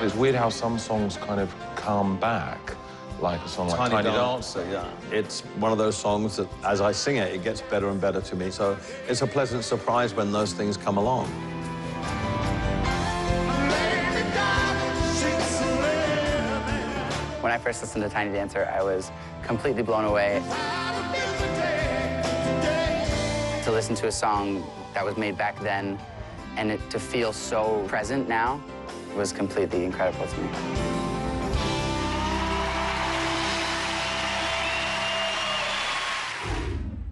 D: It's weird how some songs kind of come back, like a song like Tiny Dancer.
A: Yeah, it's one of those songs that, as I sing it, it gets better and better to me. So it's a pleasant surprise when those things come along.
G: When I first listened to Tiny Dancer, I was completely blown away. To listen to a song that was made back then and it to feel so present now was completely incredible to me.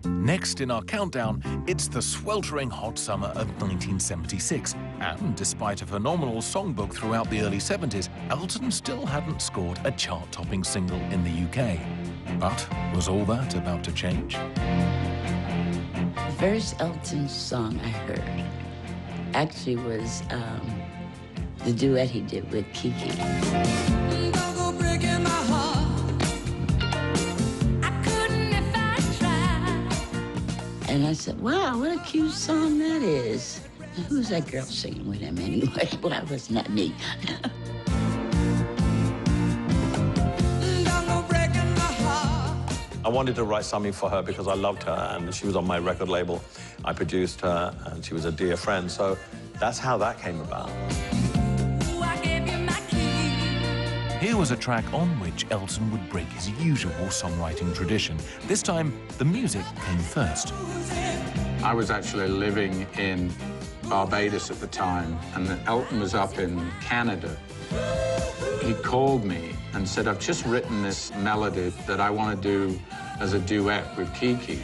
B: Next in our countdown, it's the sweltering hot summer of 1976. And despite a phenomenal songbook throughout the early 70s, Elton still hadn't scored a chart-topping single in the UK. But was all that about to change?
M: The first Elton song I heard actually was the duet he did with Kiki. And I said, wow, what a cute song that is. And who's that girl singing with him anyway? Well, that was not me.
A: I wanted to write something for her because I loved her, and she was on my record label. I produced her, and she was a dear friend, so that's how that came about.
B: Here was a track on which Elton would break his usual songwriting tradition. This time, the music came first.
X: I was actually living in Barbados at the time, and Elton was up in Canada. He called me and said, I've just written this melody that I want to do as a duet with Kiki.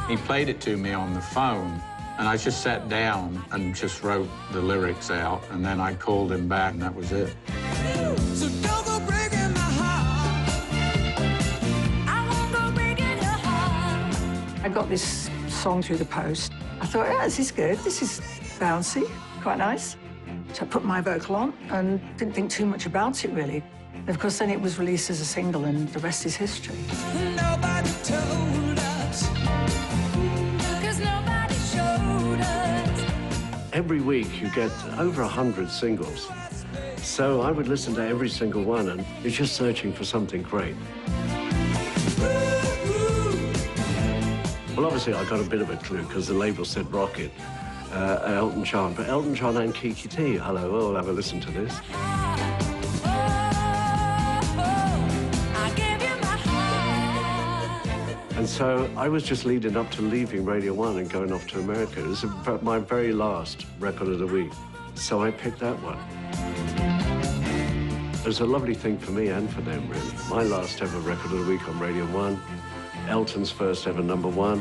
X: He played it to me on the phone, and I just sat down and just wrote the lyrics out, and then I called him back, and that was it.
H: I got this song through the post. I thought, yeah, this is good. This is bouncy, quite nice. So I put my vocal on and didn't think too much about it, really. And of course, then it was released as a single, and the rest is history.
J: Nobody told us, 'cause nobody showed us.
I: Every week, you get over 100 singles. So I would listen to every single one, and you're just searching for something great. Well, obviously, I got a bit of a clue because the label said Rocket, Elton John. But Elton John and Kiki T, hello, we'll have a listen to this. And so I was just leading up to leaving Radio 1 and going off to America. It was my very last record of the week. So I picked that one. It was a lovely thing for me and for them, really. My last ever record of the week on Radio 1. Elton's first ever #1.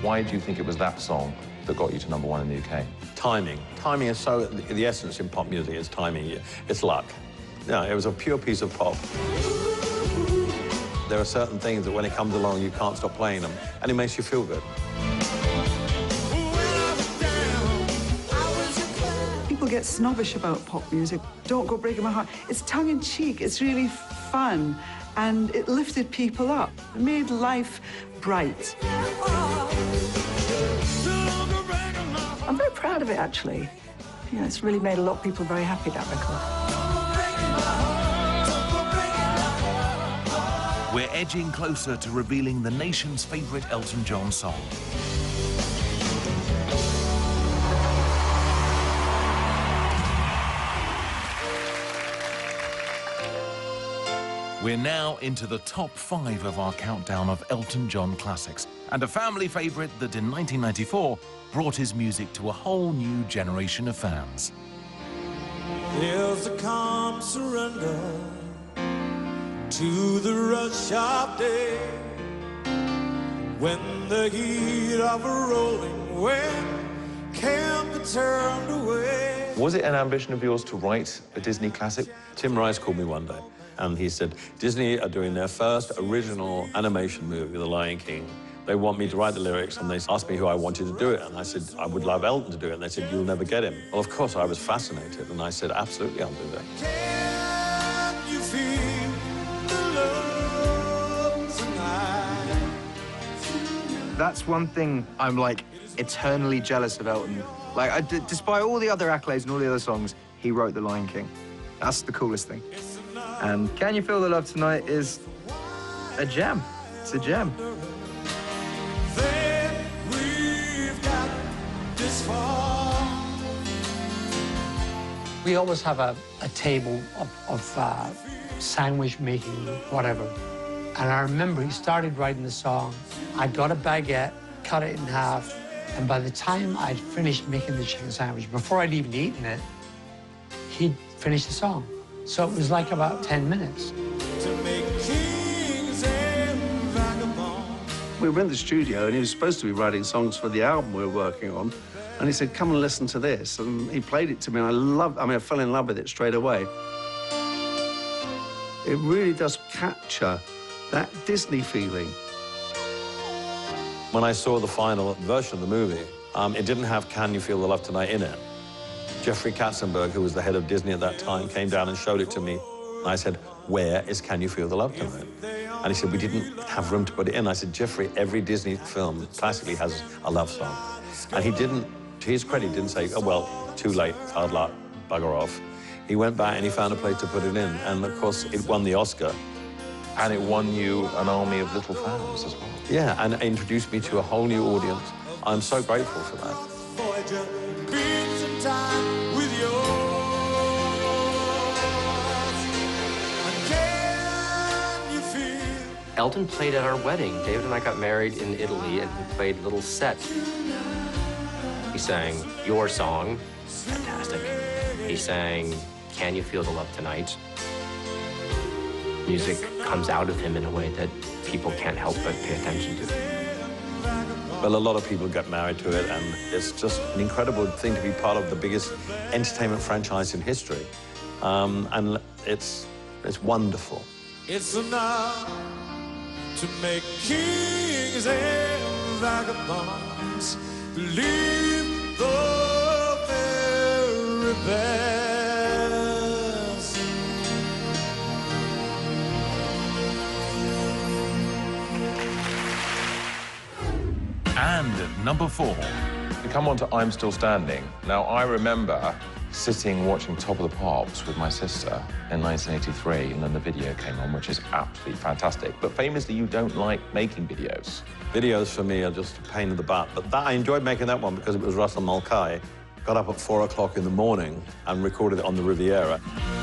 D: Why do you think it was that song that got you to #1 in the UK?
A: Timing. Timing is so, the essence in pop music is timing. It's luck. No, it was a pure piece of pop. There are certain things that when it comes along, you can't stop playing them, and it makes you feel good.
K: People get snobbish about pop music. Don't Go Breaking My Heart. It's tongue-in-cheek. It's really fun. And it lifted people up. It made life bright.
H: I'm very proud of it, actually. You know, it's really made a lot of people very happy, that record.
B: We're edging closer to revealing the nation's favourite Elton John song. We're now into the top 5 of our countdown of Elton John classics, and a family favourite that in 1994 brought his music to a whole new generation of fans.
J: There's a calm surrender to the rush of day, when the heat of a rolling wind can't be turned away.
D: Was it an ambition of yours to write a Disney classic?
A: Tim Rice called me one day, and he said, Disney are doing their first original animation movie, The Lion King. They want me to write the lyrics, and they asked me who I wanted to do it, and I said, I would love Elton to do it, and they said, you'll never get him. Well, of course, I was fascinated, and I said, absolutely, I'll do that.
J: Can you feel the love tonight?
T: That's one thing I'm, like, eternally jealous of Elton. Like, despite all the other accolades and all the other songs, he wrote The Lion King. That's the coolest thing. And Can You Feel the Love Tonight is a gem. It's a gem.
N: We always have a table of sandwich making, whatever. And I remember he started writing the song. I got a baguette, cut it in half, and by the time I'd finished making the chicken sandwich, before I'd even eaten it, he'd finished the song. So it was like about 10 minutes.
I: We went to the studio, and he was supposed to be writing songs for the album we were working on. And he said, come and listen to this. And he played it to me, and I fell in love with it straight away. It really does capture that Disney feeling.
A: When I saw the final version of the movie, it didn't have Can You Feel the Love Tonight in it. Jeffrey Katzenberg, who was the head of Disney at that time, came down and showed it to me. And I said, where is Can You Feel the Love Tonight? And he said, we didn't have room to put it in. I said, Jeffrey, every Disney film classically has a love song. And he didn't, to his credit, didn't say, oh, well, too late, hard luck, bugger off. He went back and he found a place to put it in. And, of course, it won the Oscar.
D: And it won you an army of little fans as well.
A: Yeah, and introduced me to a whole new audience. I'm so grateful for that.
E: Elton played at our wedding. David and I got married in Italy, and he played little sets. He sang your song, fantastic. He sang Can You Feel the Love Tonight? Music comes out of him in a way that people can't help but pay attention to.
A: Well, a lot of people get married to it, and it's just an incredible thing to be part of the biggest entertainment franchise in history. And it's wonderful.
J: It's enough to make kings and vagabonds believe the very best.
B: And at number 4.
D: We come on to I'm Still Standing. Now, I remember sitting watching Top of the Pops with my sister in 1983, and then the video came on, which is absolutely fantastic. But famously, you don't like making videos.
A: Videos for me are just a pain in the butt, but I enjoyed making that one because it was Russell Mulcahy. Got up at 4 o'clock in the morning and recorded it on the Riviera.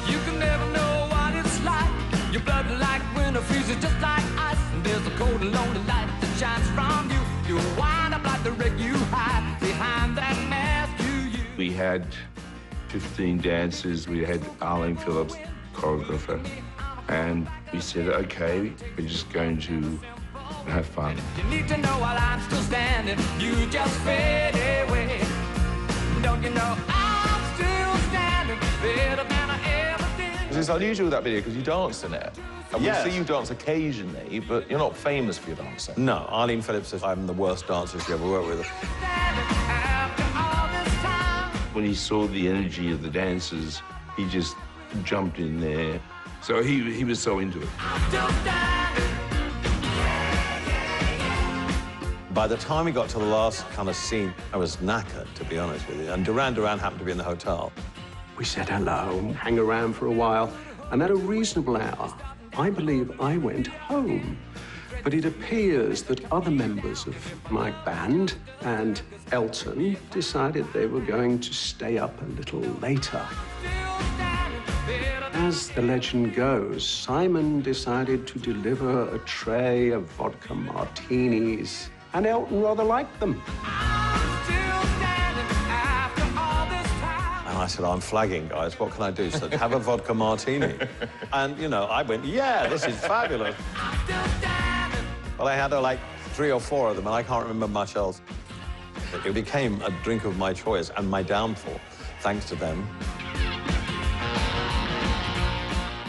J: You can never know what it's like. Your blood like winter freezes just like ice. And there's a cold and lonely light that shines from you. You wind up like the wreck you hide behind that mask you use.
L: We had 15 dancers. We had Arlene Phillips, choreographer. And we said, okay, we're just going to have fun.
J: You need to know while I'm still standing, you just fade away. Don't you know I'm still standing better than I ever did?
D: It's unusual, that video, because you dance in it. And
A: Yes.
D: we see you dance occasionally, but you're not famous for your dancing.
A: No, Arlene Phillips says I'm the worst dancer she ever worked with.
L: When he saw the energy of the dancers, he just jumped in there. So he was so into it.
A: By the time we got to the last kind of scene, I was knackered, to be honest with you. And Duran Duran happened to be in the hotel.
O: We said hello, hang around for a while, and at a reasonable hour, I believe I went home. But it appears that other members of my band and Elton decided they were going to stay up a little later. As the legend goes, Simon decided to deliver a tray of vodka martinis, and Elton rather liked them.
A: And I said, I'm flagging, guys. What can I do? She said, have a vodka martini. And, you know, I went, yeah, this is fabulous. Well, I had like 3 or 4 of them, and I can't remember much else. It became a drink of my choice and my downfall, thanks to them.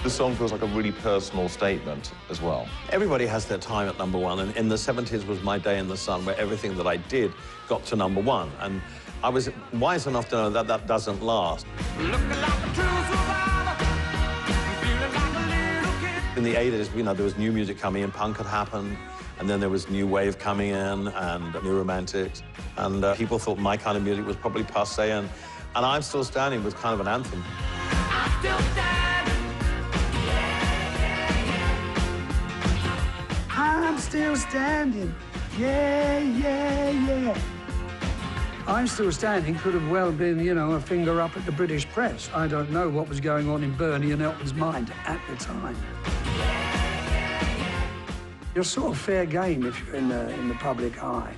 D: The song feels like a really personal statement as well.
A: Everybody has their time at #1, and in the 70s was my day in the sun, where everything that I did got to #1. And I was wise enough to know that that doesn't last. In the 80s, you know, there was new music coming in, punk had happened, And then there was new wave coming in and new romantics. And people thought my kind of music was probably passé. And I'm Still Standing was kind of an anthem.
C: I'm still standing. Yeah, yeah, yeah. I'm Still Standing could have well been, you know, a finger up at the British press. I don't know what was going on in Bennie and Elton's mind at the time. You're sort of fair game if you're in the public eye.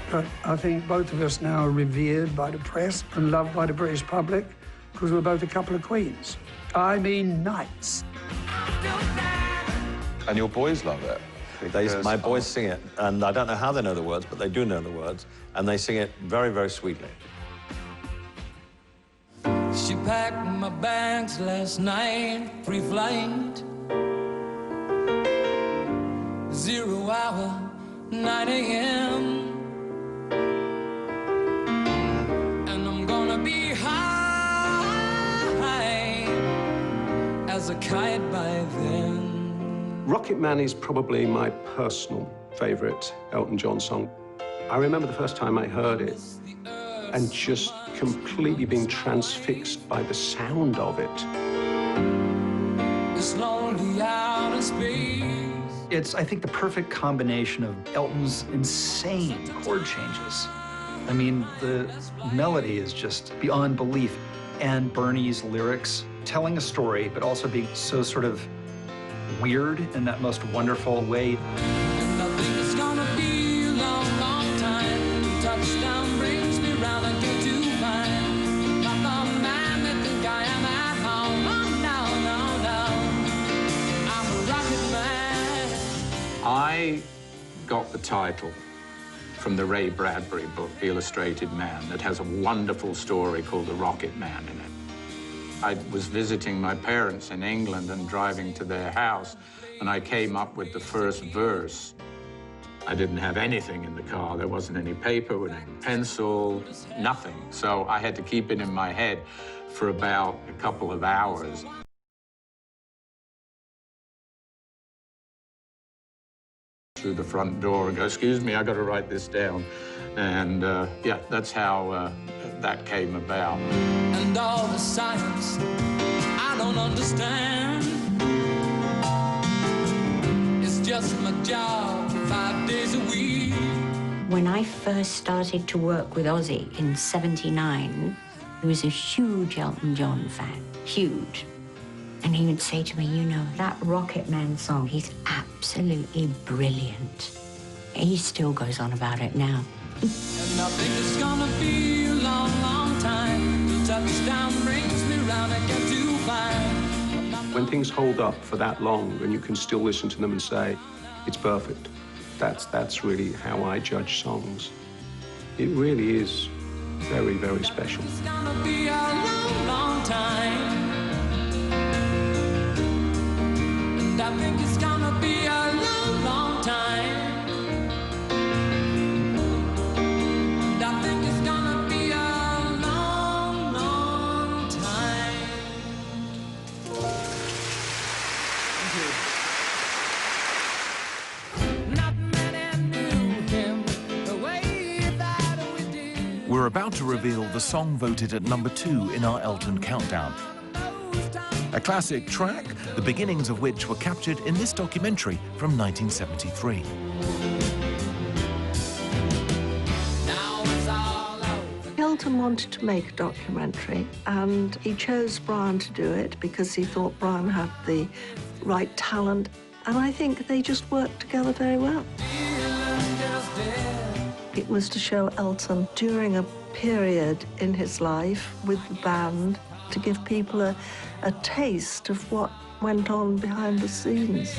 C: But I think both of us now are revered by the press and loved by the British public because we're both a couple of queens. I mean, knights.
D: And your boys love it.
A: My boys sing it, and I don't know how they know the words, but they do know the words, and they sing it very, very sweetly.
J: She packed my bags last night, pre-flight. 0 hour, 9 a.m. And I'm gonna be high as a kite by then.
O: Rocket Man is probably my personal favourite Elton John song. I remember the first time I heard it and just completely being transfixed by the sound of it.
J: This lonely outer space.
Y: It's, I think, the perfect combination of Elton's insane chord changes. I mean, the melody is just beyond belief. And Bernie's lyrics, telling a story, but also being so sort of weird in that most wonderful way.
J: And I think it's gonna be a long, long time. Touchdown brings me round again to find. Not the man that think I am at home. Oh, no, no, no. I'm a rocket man.
X: I got the title from the Ray Bradbury book, The Illustrated Man, that has a wonderful story called The Rocket Man in it. I was visiting my parents in England and driving to their house, and I came up with the first verse. I didn't have anything in the car. There wasn't any paper with a pencil, nothing. So I had to keep it in my head for about a couple of hours. Through the front door and go, excuse me, I got to write this down. And yeah, that's how that came about.
J: And all the science I don't understand. It's just my job 5 days a week.
F: When I first started to work with Ozzy in '79, he was a huge Elton John fan, huge. And he would say to me, you know, that Rocket Man song, he's absolutely brilliant. He still goes on about it now.
J: And I think it's gonna be a long, long time. The touchdown brings me round again to find.
O: When things hold up for that long and you can still listen to them and say, it's perfect, that's really how I judge songs. It really is very, very special.
J: It's gonna be a long, long time. And I think it's gonna be a long, long time.
B: We're about to reveal the song voted at #2 in our Elton Countdown. A classic track, the beginnings of which were captured in this documentary from 1973.
H: Elton wanted to make a documentary, and he chose Brian to do it because he thought Brian had the right talent, and I think they just worked together very well. It was to show Elton during a period in his life with the band, to give people a taste of what went on behind the scenes.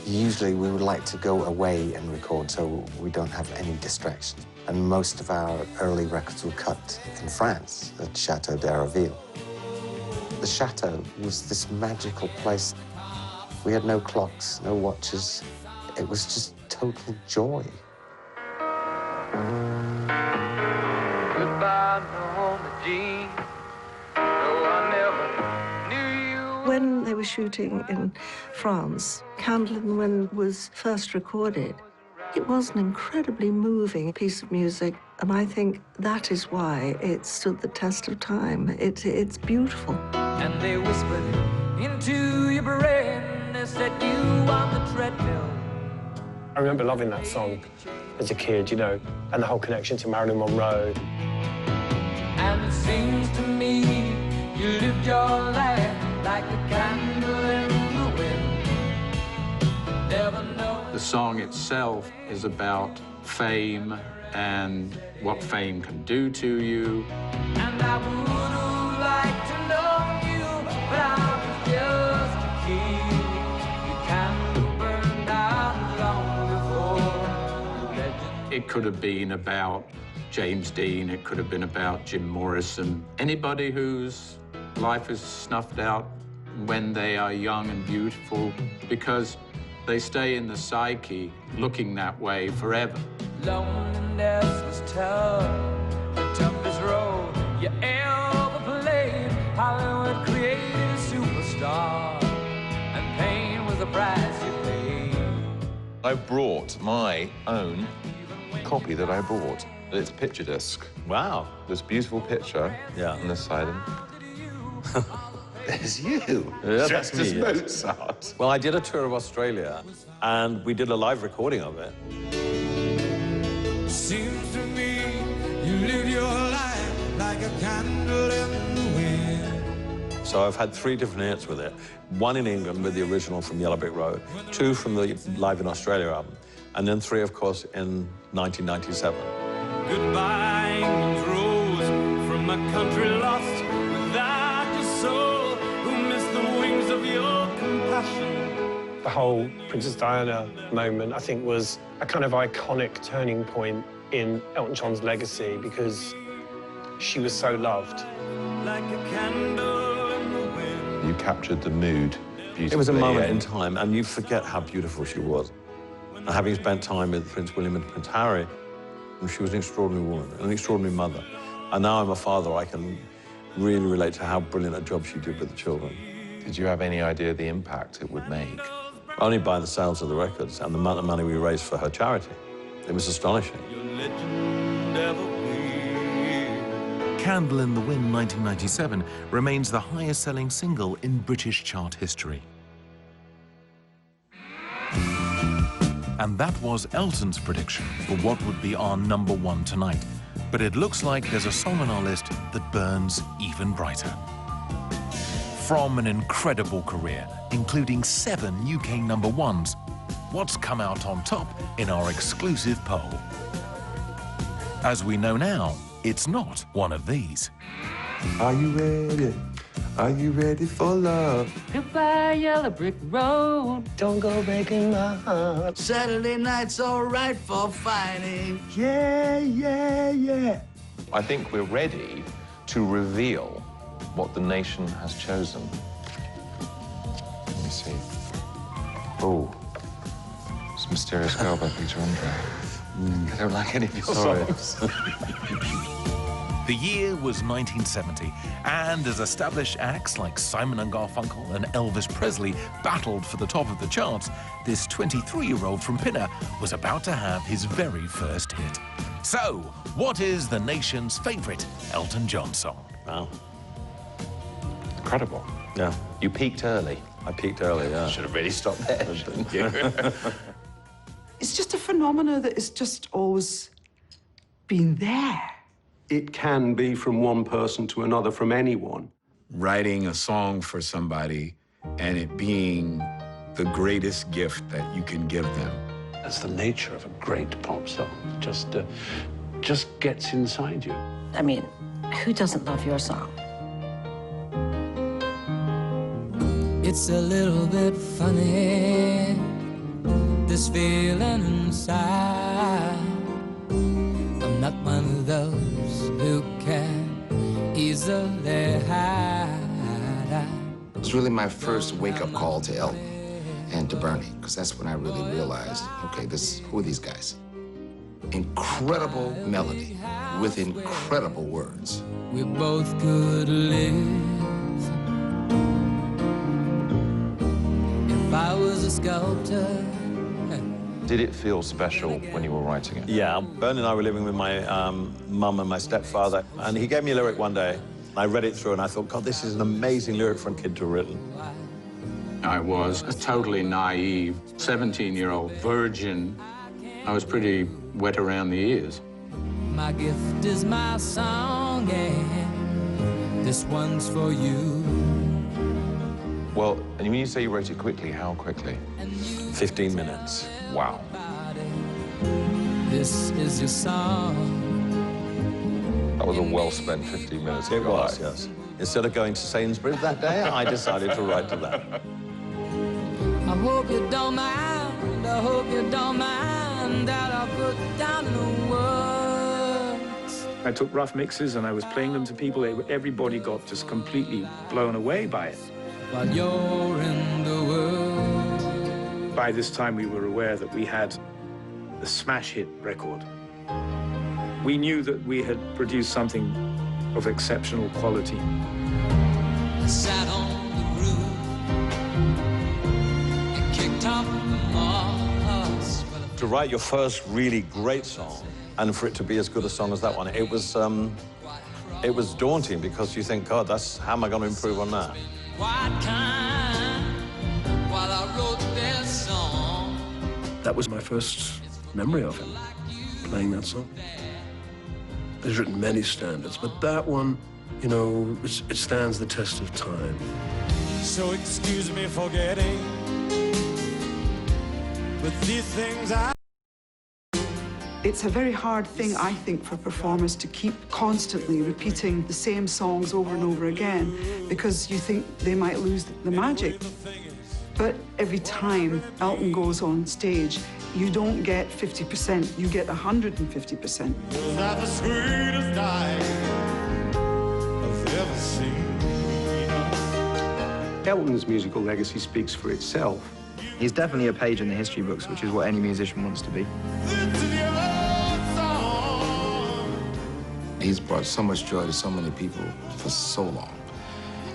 R: Usually we would like to go away and record so we don't have any distractions. And most of our early records were cut in France at Chateau d'Aroville. The chateau was this magical place. We had no clocks, no watches. It was just total joy.
J: Goodbye, Norma Jean. No, I never knew you.
H: When they were were shooting in France, Candle in the Wind was first recorded. It was an incredibly moving piece of music, and I think that is why it stood the test of time. It's beautiful.
J: And they whispered into your brain, they said you on the treadmill.
P: I remember loving that song as a kid, you know, and the whole connection to Marilyn Monroe.
J: And it seems to me you lived your life like a candle in the wind. Never know.
X: The song itself is about fame and what fame can do to you.
J: And I would have liked to know you, but I was just a kid. Your candle burned out long before the legend.
X: It could have been about James Dean, it could have been about Jim Morrison. Anybody whose life is snuffed out when they are young and beautiful, because they stay in the psyche looking that way forever.
J: Loneliness was tough, the toughest role you ever played. Hollywood created superstar, and pain was the price you paid.
D: I brought my own copy that I bought. It's a picture disc.
A: Wow.
D: This beautiful picture on this side. There's you.
A: Yeah, that's me.
D: Just
A: Yes.
D: Mozart.
A: Well, I did a tour of Australia, and we did a live recording of it.
J: Seems to me you live your life like a candle in the wind.
A: So I've had 3 different hits with it. 1 in England with the original from Yellow Brick Road, 2 from the Live in Australia album, and then 3, of course, in 1997.
J: Goodbye, England's rose from a country lost without your soul, who missed the wings of your compassion.
P: The whole Princess Diana moment, I think, was a kind of iconic turning point in Elton John's legacy because she was so loved.
J: Like a candle in the wind.
D: You captured the mood beautifully.
A: It was a moment in time, and you forget how beautiful she was. And having spent time with Prince William and Prince Harry, she was an extraordinary woman, an extraordinary mother. And now I'm a father, I can really relate to how brilliant a job she did with the children.
D: Did you have any idea the impact it would make?
A: Only by the sales of the records and the amount of money we raised for her charity. It was astonishing.
B: Candle in the Wind 1997 remains the highest-selling single in British chart history. And that was Elton's prediction for what would be our #1 tonight. But it looks like there's a song on our list that burns even brighter. From an incredible career, including 7 UK #1s, what's come out on top in our exclusive poll? As we know now, it's not one of these.
D: Are you ready? Are you ready for love?
J: Goodbye, Yellow Brick Road.
P: Don't go breaking my heart.
J: Saturday night's all right for fighting.
A: Yeah, yeah, yeah.
D: I think we're ready to reveal what the nation has chosen. Let me see. Oh, it's Mysterious Girl by Peter Andre. I don't like any of your songs.
B: The year was 1970, and as established acts like Simon and Garfunkel and Elvis Presley battled for the top of the charts, this 23-year-old from Pinner was about to have his very first hit. So, what is the nation's favorite Elton John song?
A: Wow.
D: Incredible.
A: Yeah.
D: You peaked early.
A: I peaked early, yeah.
D: Should have really stopped there, shouldn't you?
K: It's just a phenomena that has just always been there.
O: It can be from one person to another, from anyone.
L: Writing a song for somebody and it being the greatest gift that you can give them.
I: That's the nature of a great pop song. Just gets inside you.
F: I mean, who doesn't love your song?
J: It's a little bit funny, this feeling inside. I'm not one of those who can easily hide.
Q: It's really my first wake-up call to Elton and to Bernie, because that's when I really realized, okay, who are these guys? Incredible melody with incredible words.
J: We both could live sculptor.
D: Did it feel special when you were writing it?
A: Yeah, Bernie and I were living with my mum and my stepfather, and he gave me a lyric one day. I read it through, and I thought, God, this is an amazing lyric for a kid to have written.
X: I was a totally naive 17-year-old virgin. I was pretty wet around the ears.
J: My gift is my song, and this one's for you.
D: Well, and when you say you wrote it quickly, how quickly?
A: 15 minutes.
D: Wow.
J: This is your song.
D: That was a well-spent 15 minutes.
A: It was, yes. Instead of going to Sainsbury's that day, I decided to write to that.
J: I hope you don't mind, I hope you don't mind that I put down in the words.
G: I took rough mixes and I was playing them to people. Everybody got just completely blown away by it.
J: While you're in the world.
G: By this time, we were aware that we had the smash hit record. We knew that we had produced something of exceptional quality.
J: I sat on the roof and kicked up moss.
A: To write your first really great song, and for it to be as good a song as that one, it was daunting, because you think, God, how am I going to improve on that?
J: What kind while I wrote this song?
I: That was my first memory of him, playing that song. He's written many standards, but that one, you know, it stands the test of time.
J: So excuse me for getting with these things
K: It's a very hard thing, I think, for performers to keep constantly repeating the same songs over and over again, because you think they might lose the magic. But every time Elton goes on stage, you don't get 50%, you get 150%.
J: the sweetest I've ever seen.
I: Elton's musical legacy speaks for itself.
T: He's definitely a page in the history books, which is what any musician wants to be.
Q: He's brought so much joy to so many people for so long,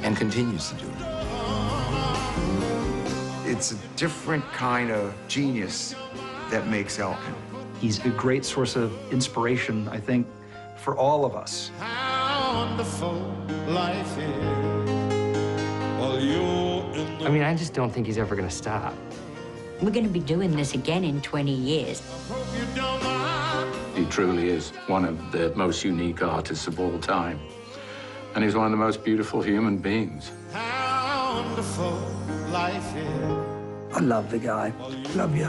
Q: and continues to do it.
S: It's a different kind of genius that makes Elton.
Y: He's a great source of inspiration, I think, for all of us.
J: How wonderful life is. While you're in the
E: I mean, I just don't think he's ever going to stop.
F: We're going to be doing this again in 20 years.
X: He truly is one of the most unique artists of all time. And he's one of the most beautiful human beings.
J: How wonderful life is.
C: I love the guy. Love you.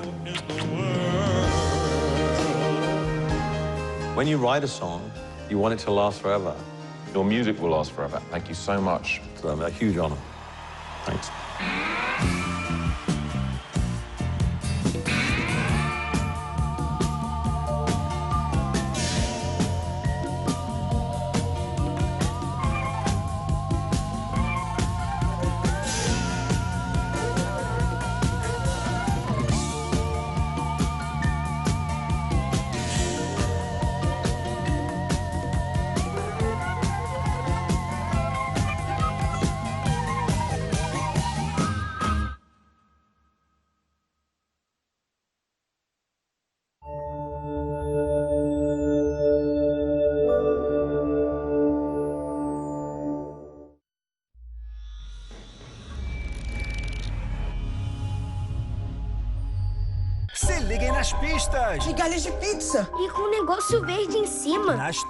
A: When you write a song, you want it to last forever.
D: Your music will last forever. Thank you so much.
A: It's a huge honor. Thanks.
U: Se liguem nas pistas!
V: Migalhas de pizza!
U: E com um negócio verde em cima.
V: Nas